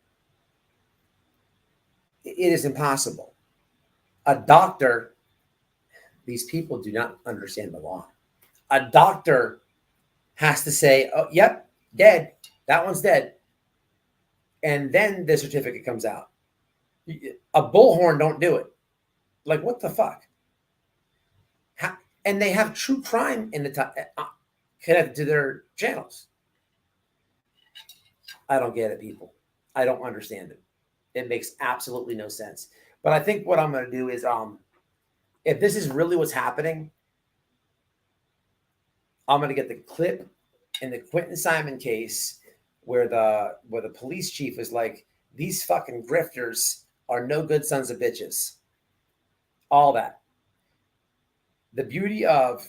It is impossible. A doctor, these people do not understand the law. A doctor has to say, oh, yep, dead. That one's dead. And then the certificate comes out. A bullhorn don't do it. Like, what the fuck? And they have true crime in the connected to their channels. I don't get it, people. I don't understand it. It makes absolutely no sense. But I think what I'm going to do is, if this is really what's happening, I'm going to get the clip in the Quentin Simon case where the police chief is like, these fucking grifters are no good sons of bitches. All that. The beauty of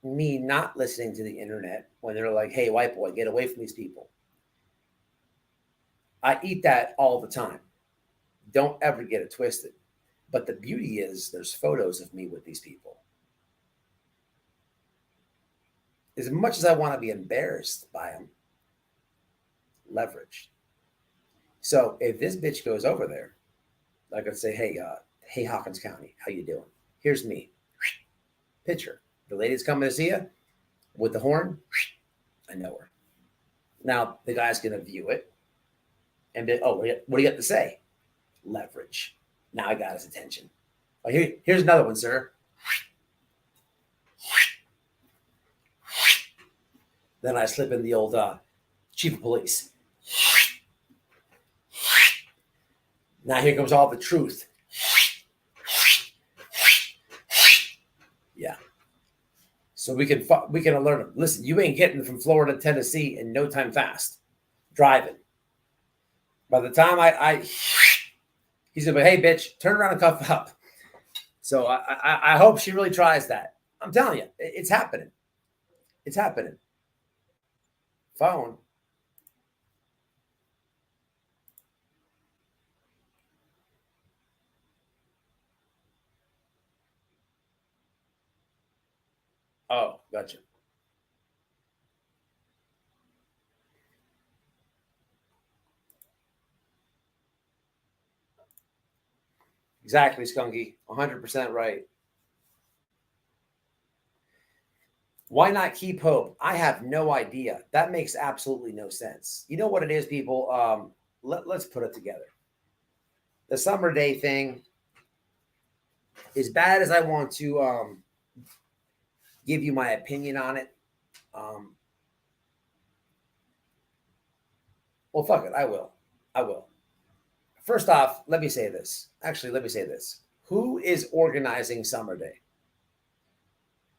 me not listening to the internet when they're like, hey, white boy, get away from these people. I eat that all the time. Don't ever get it twisted. But the beauty is there's photos of me with these people. As much as I want to be embarrassed by them, leveraged. So if this bitch goes over there, I could say, hey, Hawkins County, how you doing? Here's me. Picture. The lady's coming to see you with the horn. I know her. Now the guy's going to view it and be, oh, what do you got to say? Leverage. Now I got his attention. Oh, here's another one, sir. Then I slip in the old chief of police. Now here comes all the truth. Yeah. So we can alert them. Listen, you ain't getting from Florida to Tennessee in no time fast. Driving. By the time he's gonna be, hey bitch, turn around and cuff up. So I hope she really tries that. I'm telling you, it's happening. It's happening. Phone. Oh, gotcha. Exactly, Skunky. 100% right. Why not keep hope? I have no idea. That makes absolutely no sense. You know what it is, people? Let's put it together. The summer day thing, as bad as I want to give you my opinion on it, well, fuck it. I will. First off, let me say this. Actually, let me say this. Who is organizing Summer Day?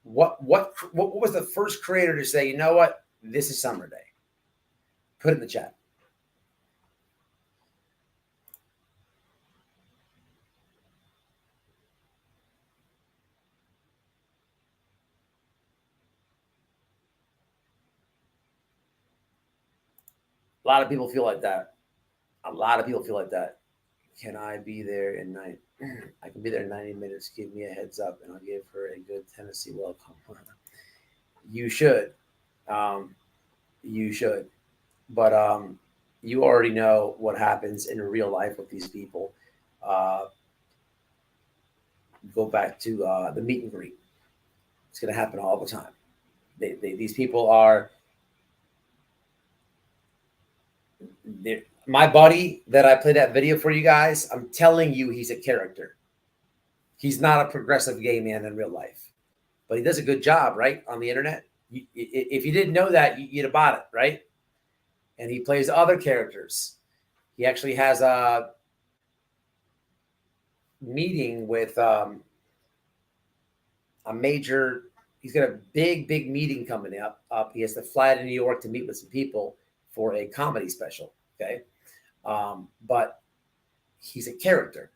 What was the first creator to say, you know what? This is Summer Day. Put it in the chat. A lot of people feel like that. Can I be there in night? I can be there in 90 minutes. Give me a heads up and I'll give her a good Tennessee welcome. You should. You should. But you already know what happens in real life with these people. Go back to the meet and greet. It's going to happen all the time. These people are... My buddy that I played that video for you guys, I'm telling you, he's a character. He's not a progressive gay man in real life, but he does a good job, right? On the internet. If you didn't know that, you'd have bought it, right? And he plays other characters. He actually has a meeting with a major, he's got a big meeting coming up. He has to fly to New York to meet with some people for a comedy special. Okay. But he's a character.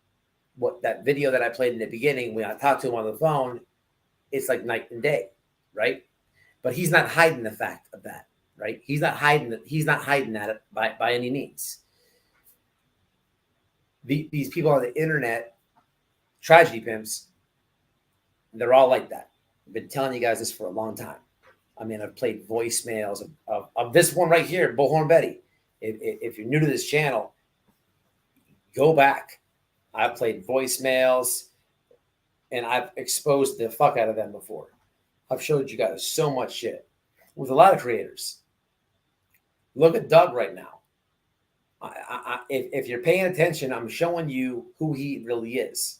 What that video that I played in the beginning, when I talked to him on the phone, it's like night and day, right? But he's not hiding the fact of that, right? He's not hiding that it by any means. these people on the internet, tragedy pimps, they're all like that. I've been telling you guys this for a long time. I mean, I've played voicemails of this one right here, Bullhorn Betty. If you're new to this channel, go back. I've played voicemails, and I've exposed the fuck out of them before. I've showed you guys so much shit with a lot of creators. Look at Doug right now. If you're paying attention, I'm showing you who he really is.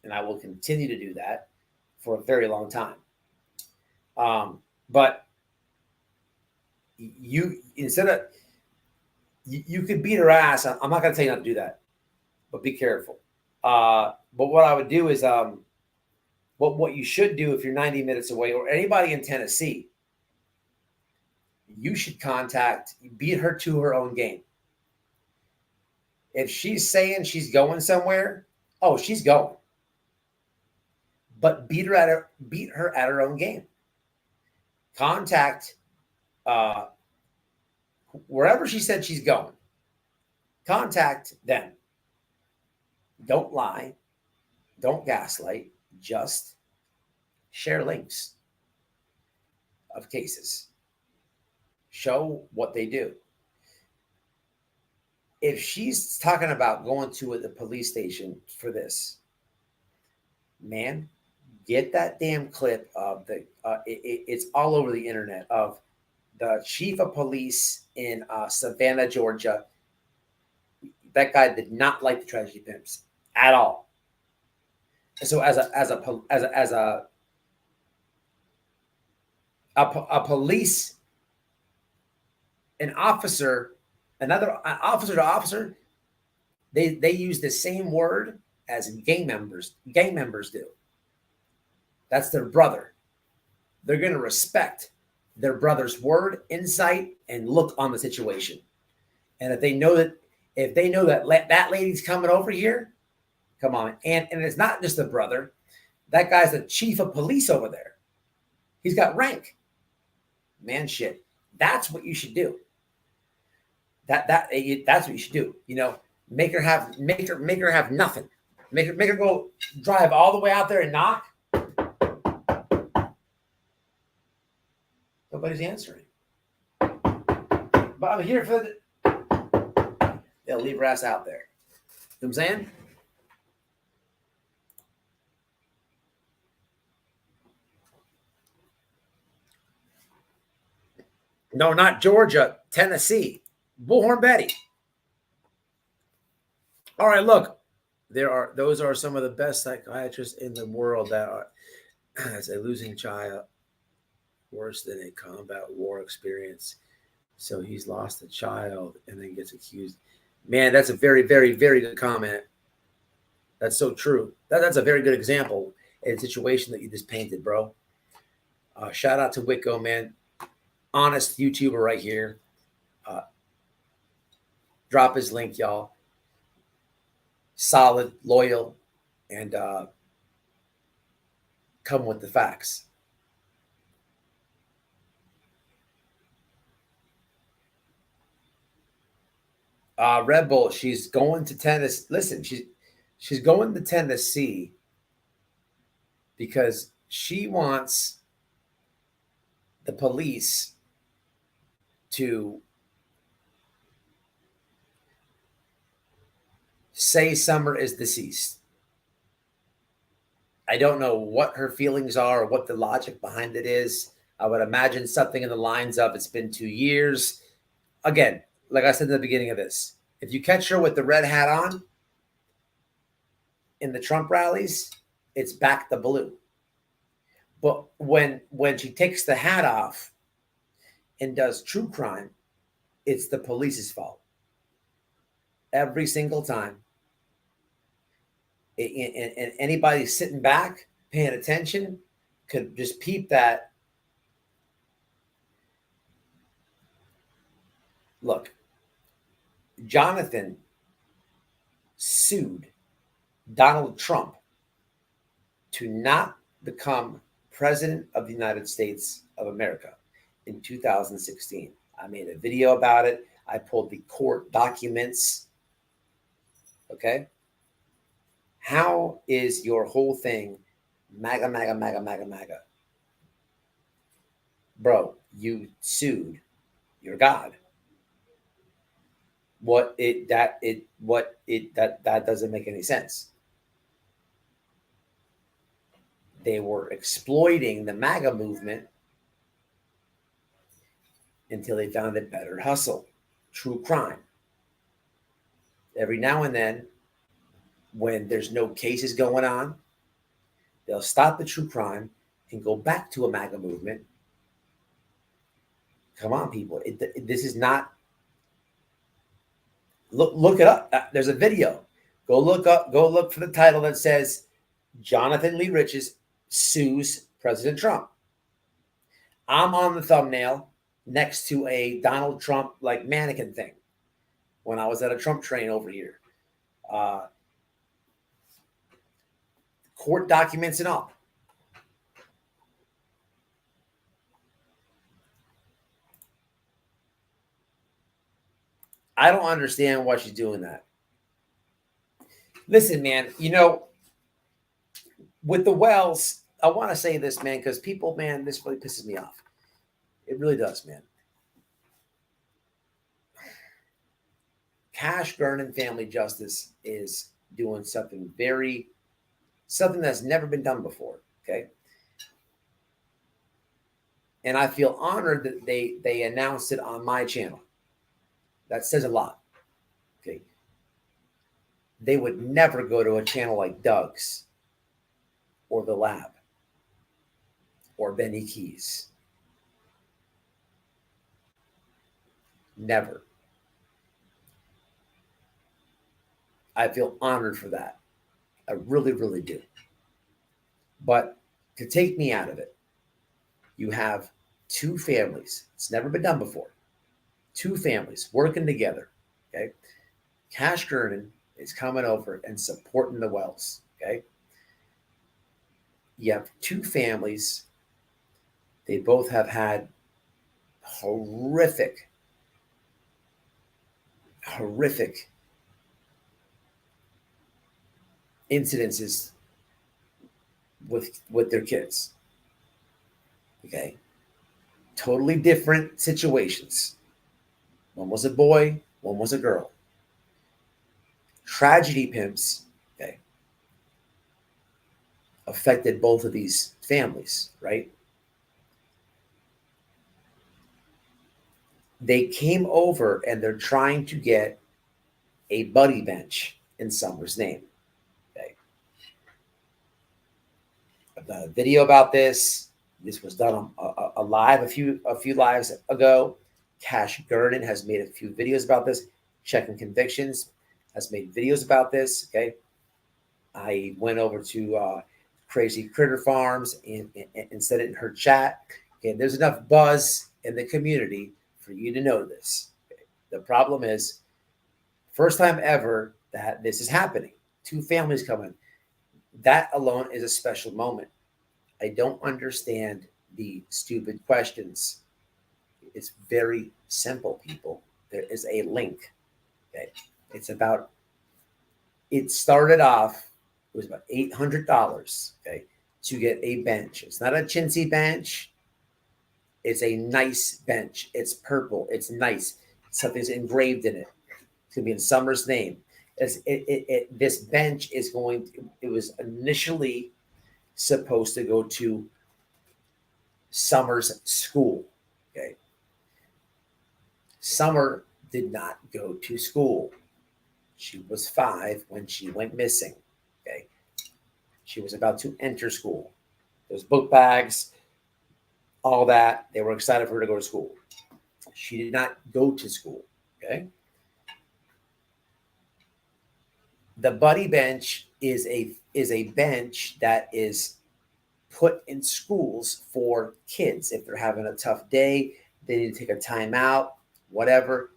And I will continue to do that for a very long time. But you could beat her ass. I'm not going to tell you not to do that, but be careful. But what I would do is what you should do if you're 90 minutes away, or anybody in Tennessee, you should beat her to her own game. If she's saying she's going somewhere, oh, she's going. But beat her at her own game. Contact wherever she said she's going. Contact them. Don't lie. Don't gaslight. Just share links of cases. Show what they do. If she's talking about going to the police station for this, man, get that damn clip of it's all over the internet, of the chief of police in Savannah, Georgia. That guy did not like the tragedy pimps at all. So as a police, an officer to officer, they use the same word as gang members do. That's their brother. They're going to respect their brother's word, insight, and look on the situation. And if they know that that lady's coming over here, come on. And it's not just the brother. That guy's the chief of police over there. He's got rank. Man, shit. That's what you should do. That's what you should do. You know, make her have nothing. Make her go drive all the way out there and knock. Nobody's answering. But I'm here for they'll leave her ass out there. You know what I'm saying? No, not Georgia, Tennessee. Bullhorn Betty. All right, look. Those are some of the best psychiatrists in the world that are as a losing child, worse than a combat war experience. So he's lost a child and then gets accused. Man, that's a very, very, very good comment. That's so true. That's a very good example in a situation that you just painted, bro. Shout out to Wicco, man. Honest YouTuber right here. Drop his link, y'all. Solid, loyal, and come with the facts. Red Bull, she's going to Tennessee. Listen, she's going to Tennessee because she wants the police to say Summer is deceased. I don't know what her feelings are or what the logic behind it is. I would imagine something in the lines of it's been 2 years. Again, like I said in the beginning of this, if you catch her with the red hat on in the Trump rallies, it's back the blue. But when she takes the hat off and does true crime, it's the police's fault. Every single time. And anybody sitting back, paying attention, could just peep that. Look, Jonathan sued Donald Trump to not become president of the United States of America in 2016. I made a video about it. I pulled the court documents. Okay. How is your whole thing MAGA, MAGA, MAGA, MAGA, MAGA? Bro, you sued your God. That doesn't make any sense. They were exploiting the MAGA movement until they found a better hustle, true crime. Every now and then, when there's no cases going on, they'll stop the true crime and go back to a MAGA movement. Come on, people. This is not. Look it up. There's a video. Go look for the title that says Jonathan Lee Riches sues President Trump. I'm on the thumbnail next to a Donald Trump like mannequin thing when I was at a Trump train over here. Court documents and all. I don't understand why she's doing that. Listen, man, with the Wells, I want to say this, man, because people, man, this really pisses me off. It really does, man. Cash Gernon Family Justice is doing something that's never been done before, okay? And I feel honored that they announced it on my channel. That says a lot, okay? They would never go to a channel like Doug's or The Lab or Benny Keys. Never. I feel honored for that. I really, really do. But to take me out of it, you have two families. It's never been done before. Two families working together, okay? Cash Gernon is coming over and supporting the Wells, okay? You have two families. They both have had horrific incidences with their kids, okay? Totally different situations. One was a boy, one was a girl. Tragedy pimps, okay, affected both of these families, right? They came over and they're trying to get a buddy bench in Summer's name. Okay. I've done a video about this. This was done on a live a few lives ago. Cash Gernon has made a few videos about this. Checking Convictions has made videos about this. Okay. I went over to Crazy Critter Farms and said it in her chat. Okay, there's enough buzz in the community for you to know this. Okay. The problem is, first time ever that this is happening. Two families coming. That alone is a special moment. I don't understand the stupid questions. It's very simple, people. There is a link. Okay. It started off, it was about $800, okay, to get a bench. It's not a chintzy bench. It's a nice bench. It's purple. It's nice. Something's engraved in it. It's going to be in Summer's name. This bench is it was initially supposed to go to Summer's school. Okay. Summer did not go to school. She was 5 when she went missing. Okay. She was about to enter school. Those book bags, all that. They were excited for her to go to school. She did not go to school. Okay. The buddy bench is a bench that is put in schools for kids. If they're having a tough day, they need to take a time out, whatever,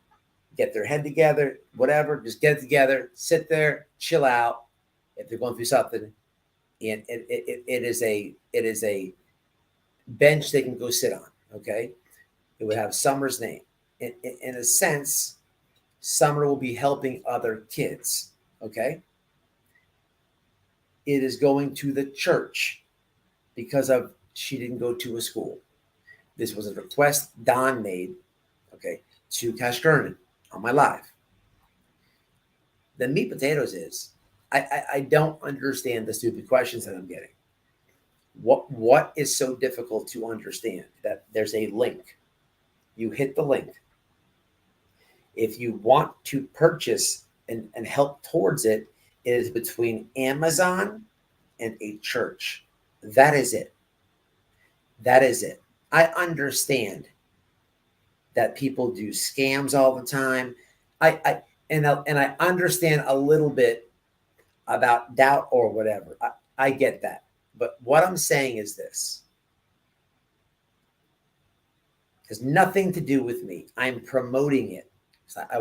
get their head together, whatever, just get it together, sit there, chill out. If they're going through something, and it is a bench they can go sit on. Okay. It would have Summer's name. In a sense, Summer will be helping other kids. Okay. It is going to the church because of she didn't go to a school. This was a request Don made, okay, to Cash Kernan on my live. The meat potatoes is I don't understand the stupid questions that I'm getting. What is so difficult to understand? That there's a link. You hit the link. If you want to purchase and help towards it, it is between Amazon and a church. That is it. That is it. I understand that people do scams all the time. I understand a little bit about doubt or whatever. I get that. But what I'm saying is this. It has nothing to do with me. I'm promoting it. So I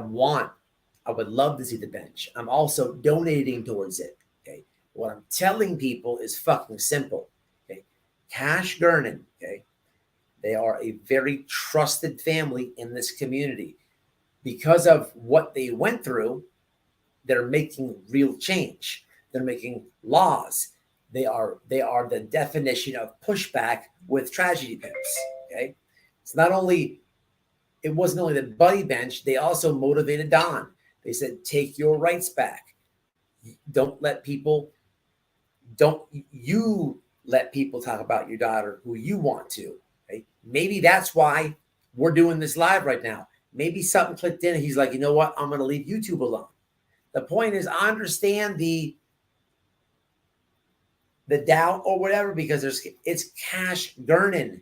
would love to see the bench. I'm also donating towards it. Okay. What I'm telling people is fucking simple. Okay. Cash Gernon, okay. They are a very trusted family in this community. Because of what they went through, they're making real change. They're making laws. They are the definition of pushback with tragedy pimps. Okay. It wasn't only the buddy bench, they also motivated Don. They said, take your rights back. Don't you let people talk about your daughter who you want to. Okay? Maybe that's why we're doing this live right now. Maybe something clicked in and he's like, you know what? I'm going to leave YouTube alone. The point is, I understand the doubt or whatever, because it's Cash Gernon.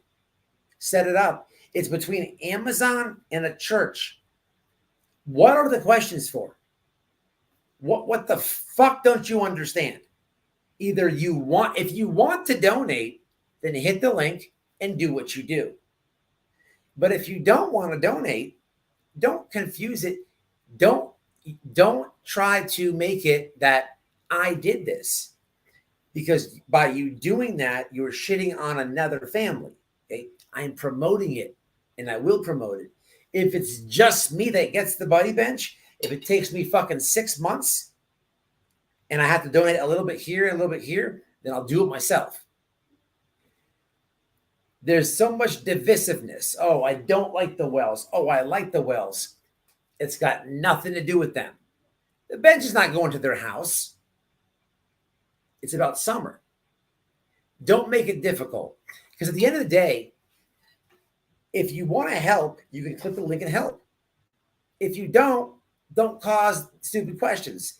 Set it up. It's between Amazon and a church. What are the questions for? What the fuck don't you understand? Either if you want to donate, then hit the link and do what you do. But if you don't want to donate, don't confuse it. Don't try to make it that I did this, because by you doing that, you're shitting on another family. Okay, I'm promoting it, and I will promote it. If it's just me that gets the buddy bench, if it takes me fucking 6 months, and I have to donate a little bit here and a little bit here, then I'll do it myself. There's so much divisiveness. Oh, I don't like the Wells. Oh, I like the Wells. It's got nothing to do with them. The bench is not going to their house. It's about Summer. Don't make it difficult. Because at the end of the day, if you want to help, you can click the link and help. If you don't cause stupid questions.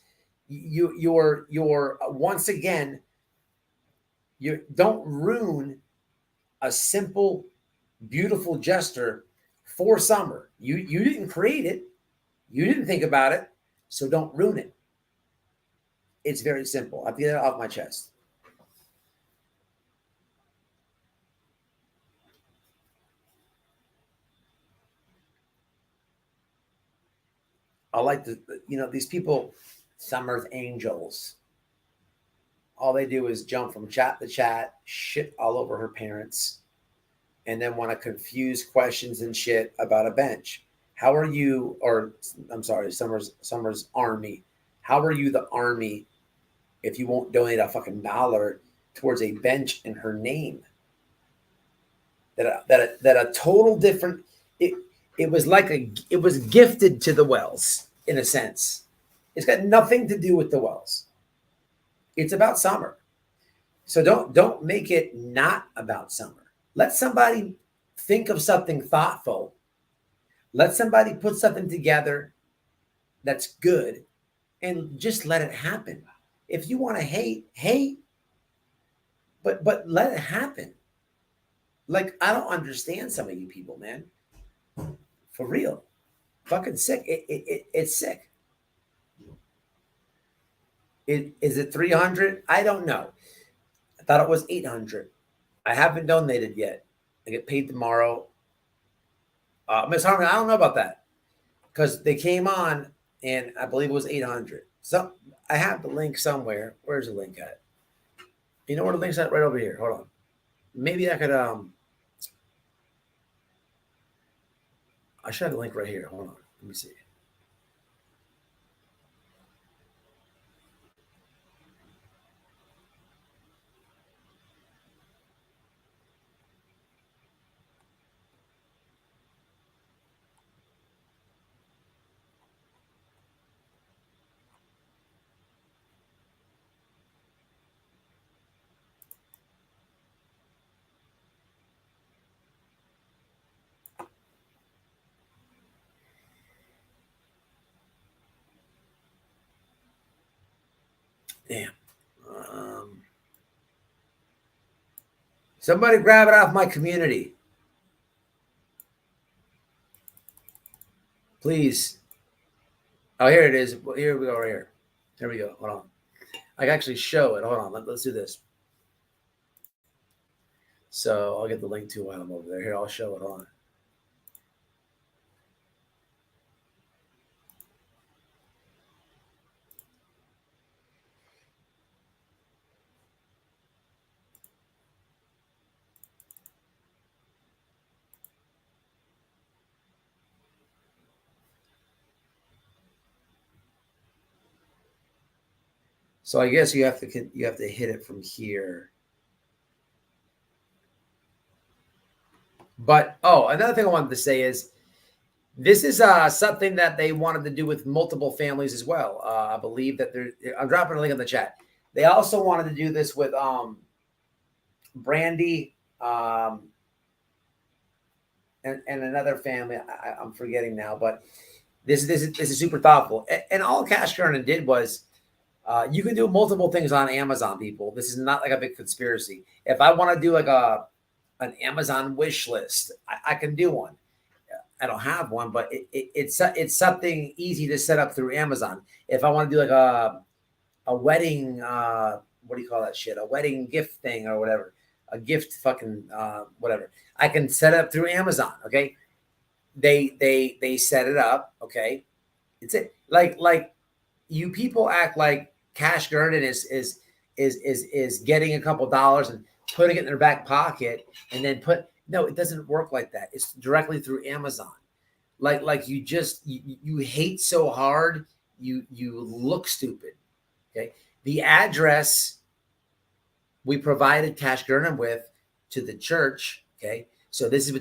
You're once again, you don't ruin a simple, beautiful gesture for Summer. You didn't create it. You didn't think about it. So don't ruin it. It's very simple. I have to get it off my chest. I like these people, Summer's angels. All they do is jump from chat to chat, shit all over her parents, and then want to confuse questions and shit about a bench. How are you, or I'm sorry, Summer's army. How are you the army if you won't donate a fucking dollar towards a bench in her name? That a total different. It was gifted to the Wells in a sense. It's got nothing to do with the Wells. It's about Summer. So don't make it not about Summer. Let somebody think of something thoughtful. Let somebody put something together that's good, and just let it happen. If you want to hate, but let it happen. Like, I don't understand some of you people, man. For real. Fucking sick. It's sick. Is it 300? I don't know. I thought it was 800. I haven't donated yet. I get paid tomorrow. Miss Harmon, I don't know about that, because they came on and I believe it was 800. So I have the link somewhere. Where's the link at? You know where the link's at? Right over here. Hold on. Maybe I could I should have the link right here. Hold on. Let me see. Damn. Somebody grab it off my community. Please. Oh, here it is. Here we go, right here. Here we go. Hold on. I can actually show it. Hold on. Let's do this. So I'll get the link to it while I'm over there. Here, I'll show it on. So I guess you have to hit it from here. But another thing I wanted to say is this is something that they wanted to do with multiple families as well. I believe that I'm dropping a link in the chat. They also wanted to do this with Brandy and another family. I'm forgetting now, but this is super thoughtful. And all Cash Garden did was you can do multiple things on Amazon, people. This is not like a big conspiracy. If I want to do like an Amazon wish list, I can do one. I don't have one, but it's something easy to set up through Amazon. If I want to do like a wedding, what do you call that shit? A wedding gift thing or whatever, a gift fucking whatever. I can set it up through Amazon. Okay, they set it up. Okay, it's it. Like you people act like Cash Garden is getting a couple dollars and putting it in their back pocket and then no, it doesn't work like that. It's directly through Amazon. Like you hate so hard, you look stupid. Okay. The address we provided Cash Garden with to the church. Okay. So this is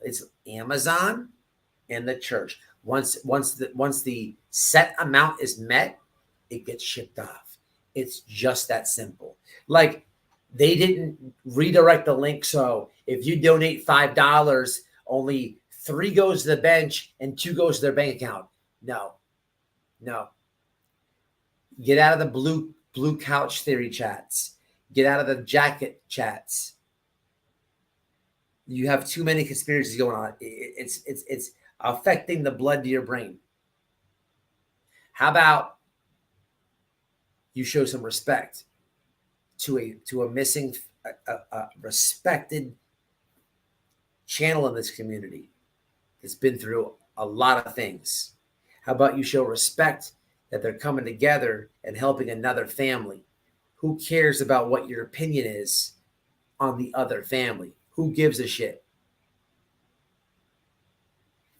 it's Amazon and the church. Once the set amount is met, it gets shipped off. It's just that simple. Like they didn't redirect the link. So if you donate $5, only 3 goes to the bench and 2 goes to their bank account. No. Get out of the blue couch theory chats. Get out of the jacket chats. You have too many conspiracies going on. It's affecting the blood to your brain. How about you show some respect to a missing, respected channel in this community that's been through a lot of things? How about you show respect that they're coming together and helping another family? Who cares about what your opinion is on the other family? Who gives a shit?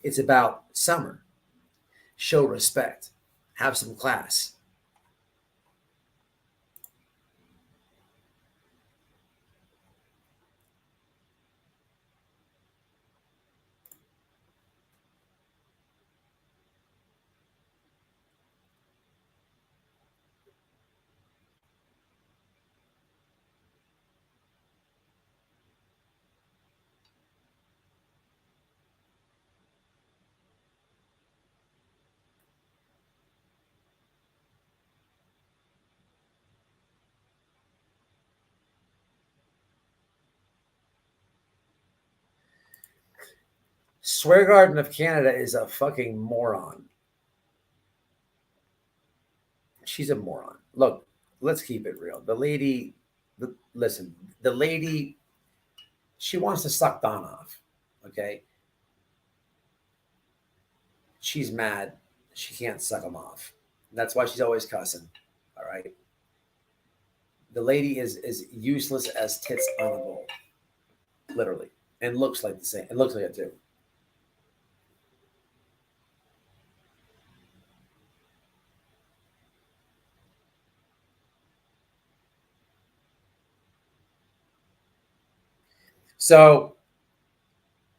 It's about Summer. Show respect. Have some class. Swear Garden of Canada is a fucking moron. She's a moron. Look, let's keep it real. The lady, she wants to suck Don off. Okay. She's mad. She can't suck him off. That's why she's always cussing. All right. The lady is useless as tits on a bowl. Literally. And looks like the same. It looks like it too. So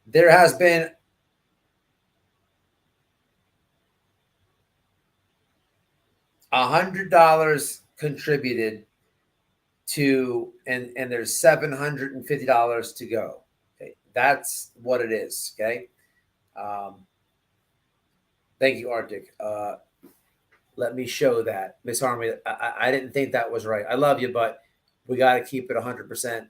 there has been $100 contributed to, and there's $750 to go. Okay, that's what it is. Okay, thank you, Arctic. Let me show that. Miss Harmony, I didn't think that was right. I love you, but we got to keep it 100%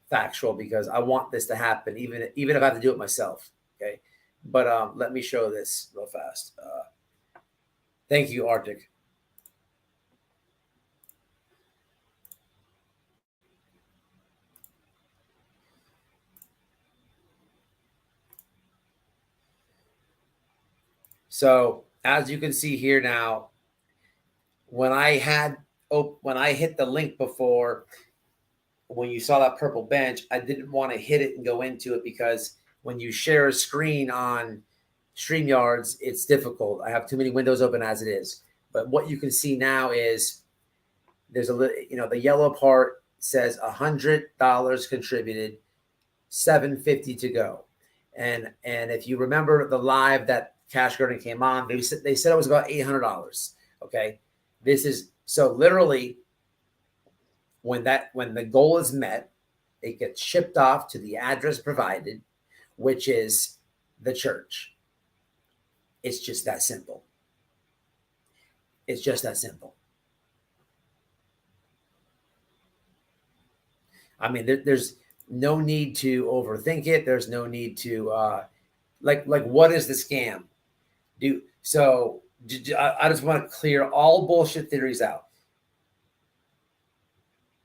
factual because I want this to happen, even if I have to do it myself. Okay. But let me show this real fast. Thank you, Arctic. So as you can see here now, when I hit the link before, when you saw that purple bench, I didn't want to hit it and go into it because when you share a screen on StreamYards, it's difficult. I have too many windows open as it is. But what you can see now is there's a little, the yellow part says $100 contributed, $750 to go. And if you remember the live that Cash Garden came on, they said it was about $800. Okay. This is so literally when the goal is met, it gets shipped off to the address provided, which is the church. It's just that simple. It's just that simple. I mean, there's no need to overthink it. There's no need to like what is the scam? I just want to clear all bullshit theories out.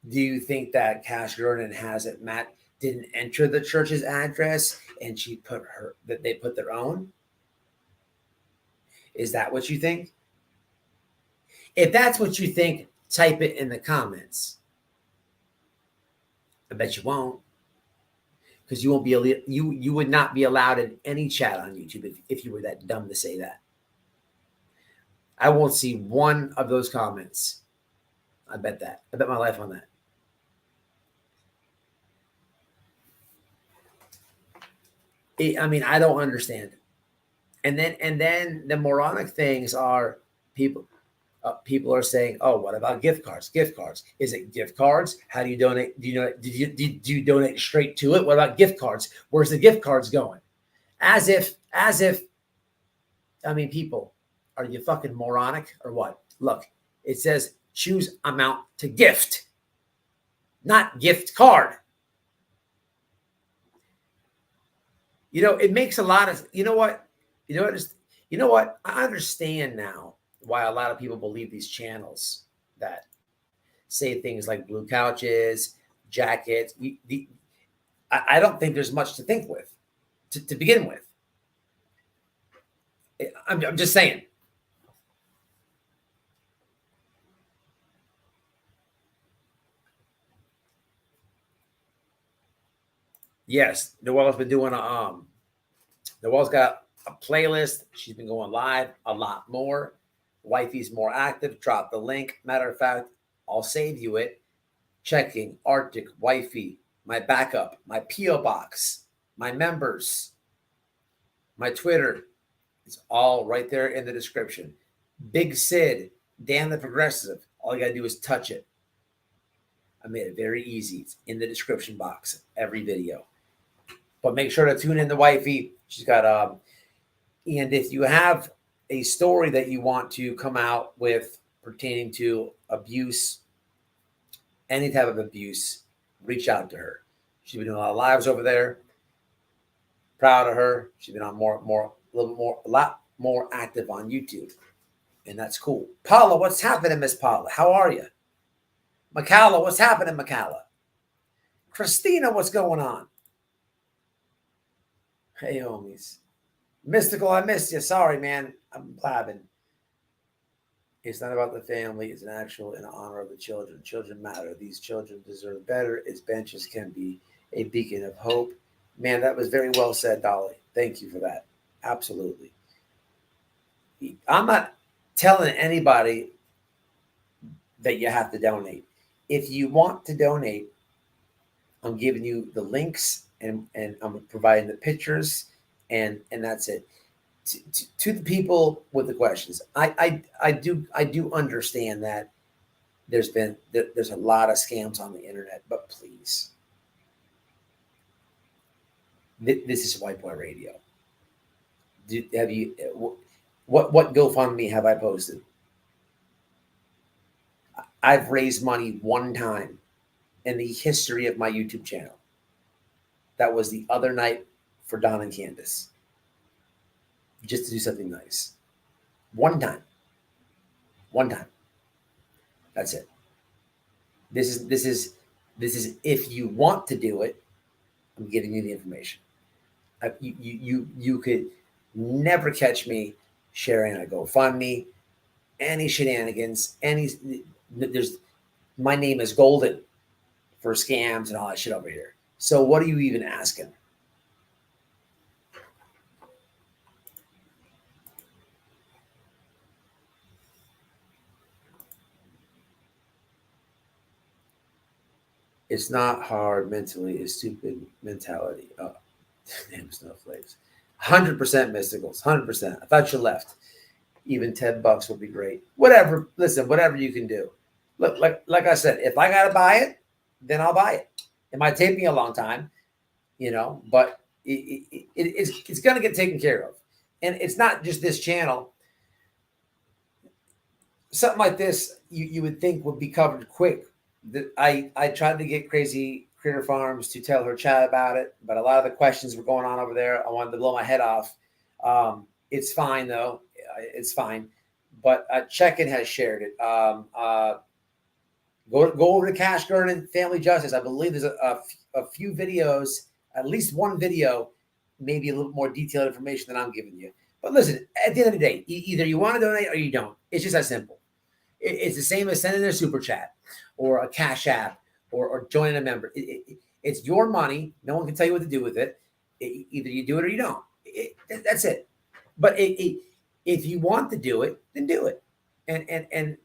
Do you think that Cash Gordon has it? Matt didn't enter the church's address and they put their own? Is that what you think? If that's what you think, type it in the comments. I bet you won't, because you won't be you would not be allowed in any chat on YouTube if you were that dumb to say that. I won't see one of those comments. I bet that. I bet my life on that. I mean, I don't understand it. And then the moronic things are people are saying, "Oh, what about gift cards? Gift cards? Is it gift cards? How do you donate? Do you donate straight to it? What about gift cards? Where's the gift cards going?" As if, I mean, people, are you fucking moronic or what? Look, it says choose amount to gift, not gift card. It makes a lot of, you know what? I understand now why a lot of people believe these channels that say things like blue couches, jackets. I don't think there's much to think with to begin with. I'm just saying. Yes, Noelle's been doing Noelle's got a playlist. She's been going live a lot more. Wifey's more active. Drop the link. Matter of fact, I'll save you it. Checking Arctic, Wifey, my backup, my P.O Box, my members, my Twitter. It's all right there in the description. Big Sid, Dan the Progressive. All you got to do is touch it. I made it very easy. It's in the description box, every video. But make sure to tune in to Wifey. She's got and if you have a story that you want to come out with pertaining to abuse, any type of abuse, reach out to her. She's been doing a lot of lives over there. Proud of her. She's been on a lot more active on YouTube. And that's cool. Paula, what's happening, Miss Paula? How are you? Macala, what's happening, Macala? Christina, what's going on? Hey, homies. Mystical, I missed you. Sorry, man. I'm blabbing. It's not about the family. It's an actual in honor of the children. Children matter. These children deserve better. As benches can be a beacon of hope. Man, that was very well said, Dolly. Thank you for that. Absolutely. I'm not telling anybody that you have to donate. If you want to donate, I'm giving you the links and I'm providing the pictures and that's it. To the people with the questions, I do understand that there's a lot of scams on the internet, but please, this is White Boy Radio. Have you what GoFundMe have I posted? I've raised money one time in the history of my YouTube channel. That was the other night for Don and Candace. Just to do something nice. One time. One time. That's it. This is if you want to do it, I'm giving you the information. You could never catch me sharing a GoFundMe, any shenanigans, there's my name is golden for scams and all that shit over here. So what are you even asking? It's not hard mentally, it's stupid mentality. Oh, damn snowflakes. 100% mysticals, 100%. I thought you left. Even $10 would be great. Whatever. Listen, whatever you can do. Look, like I said, if I gotta buy it, then I'll buy it. It might take me a long time, but it's gonna get taken care of. And it's not just this channel. Something like this, you would think would be covered quick. I tried to get Crazy Critter Farms to tell her chat about it, but a lot of the questions were going on over there. I wanted to blow my head off. It's fine though. It's fine. But Check-In has shared it. Go over to Cash Garden Family Justice. I believe there's a few videos, at least one video, maybe a little more detailed information than I'm giving you. But listen, at the end of the day, either you want to donate or you don't. It's just that simple. It's the same as sending a super chat or a Cash App or joining a member. It's your money. No one can tell you what to do with it. Either you do it or you don't. That's it. But if you want to do it, then do it. And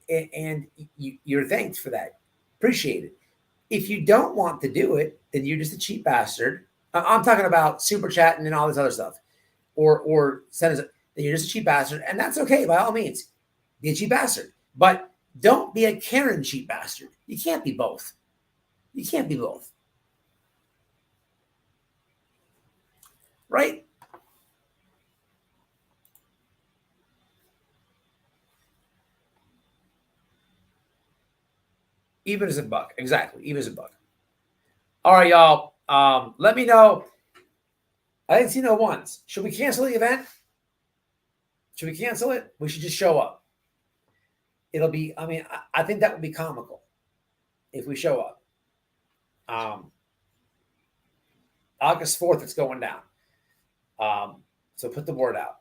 you're thanked for that. Appreciate it. If you don't want to do it, then you're just a cheap bastard. I'm talking about super chatting and all this other stuff. Or send us, then you're just a cheap bastard. And that's okay, by all means. Be a cheap bastard. But don't be a Karen cheap bastard. You can't be both. You can't be both. Right? Even as a buck. Exactly. Even as a buck. All right, y'all. Let me know. I didn't see no ones. Should we cancel the event? Should we cancel it? We should just show up. It'll be, I think that would be comical if we show up. August 4th, it's going down. So put the word out.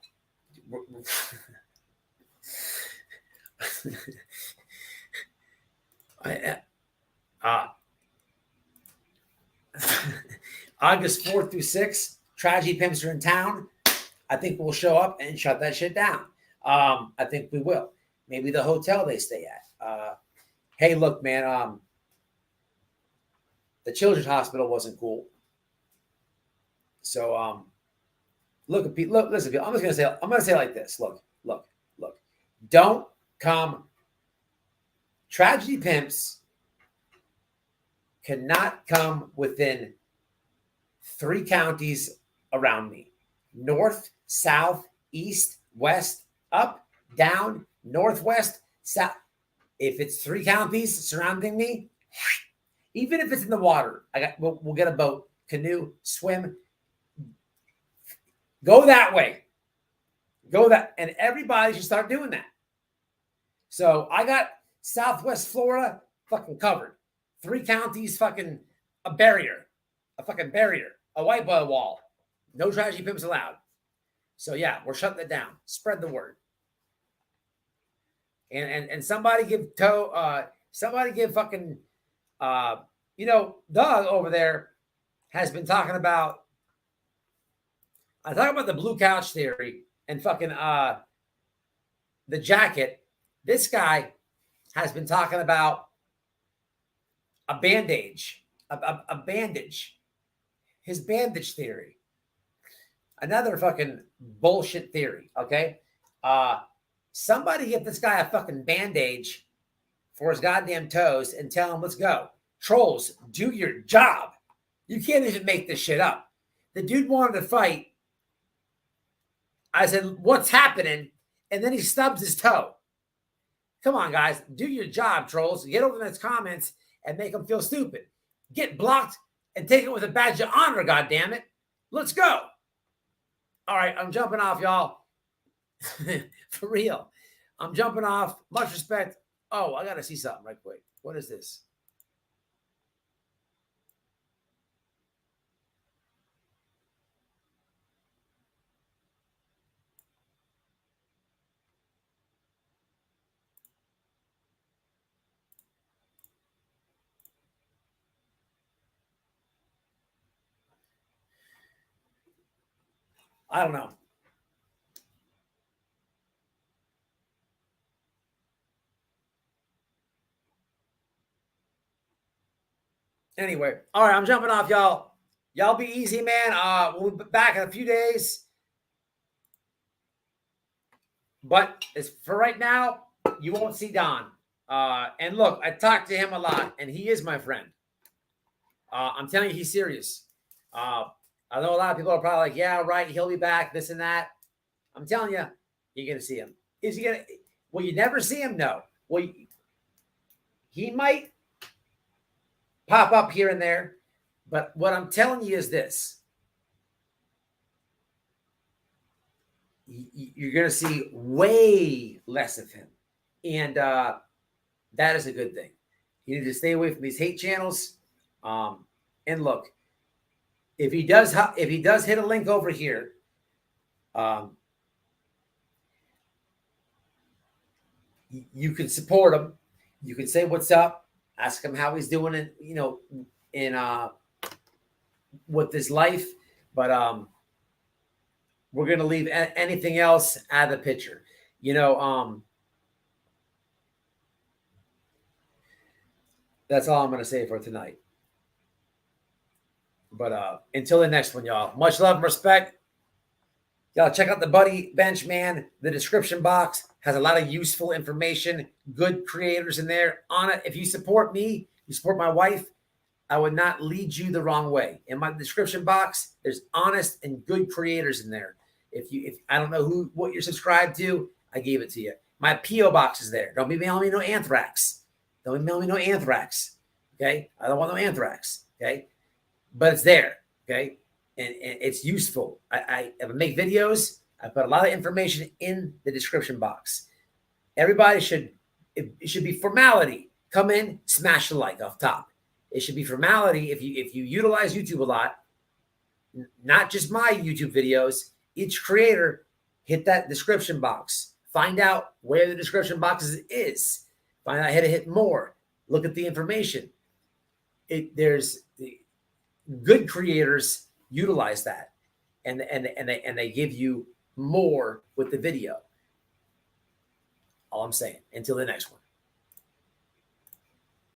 August 4th through 6th, Tragedy Pimps are in town. I think we'll show up and shut that shit down. I think we will. Maybe the hotel they stay at. Hey, look, man. The children's hospital wasn't cool. So, look, listen. I'm gonna say it like this. Look. Don't come. Tragedy Pimps cannot come within 3 counties around me: north, south, east, west, up, down, northwest, south. If it's 3 counties surrounding me, even if it's in the water, we'll get a boat, canoe, swim. Go that way. And everybody should start doing that. So I got Southwest Florida fucking covered. 3 counties, fucking a fucking barrier, a white boy wall. No Tragedy Pimps allowed. So yeah, we're shutting it down. Spread the word. And somebody give fucking Doug over there has been talking about the blue couch theory and fucking the jacket. This guy has been talking about a bandage, a bandage, his bandage theory. Another fucking bullshit theory. Okay. Somebody get this guy a fucking bandage for his goddamn toes and tell him, let's go. Trolls, do your job. You can't even make this shit up. The dude wanted to fight. I said, what's happening? And then he stubs his toe. Come on, guys. Do your job, trolls. Get over those comments and make them feel stupid. Get blocked and take it with a badge of honor, goddammit. Let's go. All right, I'm jumping off, y'all. For real. I'm jumping off. Much respect. Oh, I got to see something right quick. What is this? I don't know. Anyway, all right, I'm jumping off, y'all. Y'all be easy, man. We'll be back in a few days. But as for right now, you won't see Don. And look, I talked to him a lot, and he is my friend. I'm telling you, he's serious. I know a lot of people are probably like, yeah, right, he'll be back, this and that. I'm telling you, you're going to see him. Is he going to? Will you never see him? No. Well, he might pop up here and there. But what I'm telling you is this. You're going to see way less of him. And that is a good thing. You need to stay away from these hate channels. And look, if he does hit a link over here, you can support him. You can say what's up, ask him how he's doing it, in with his life. But we're gonna leave anything else out of the picture. That's all I'm gonna say for tonight. But until the next one, y'all. Much love and respect. Y'all check out the Buddy Bench, man. The description box has a lot of useful information, good creators in there on it. If you support me, you support my wife, I would not lead you the wrong way. In my description box, there's honest and good creators in there. If I don't know what you're subscribed to, I gave it to you. My P.O Box is there. Don't be mailing me no anthrax. Don't be mailing me no anthrax. Okay? I don't want no anthrax. Okay? But it's there. Okay? And it's useful. I make videos. I put a lot of information in the description box. Everybody it should be formality. Come in, smash the like off top. It should be formality if you utilize YouTube a lot, not just my YouTube videos. Each creator, hit that description box. Find out where the description box is. Find out how to hit more. Look at the information. There's the good creators utilize that, and they give you more with the video. All I'm saying. Until the next one.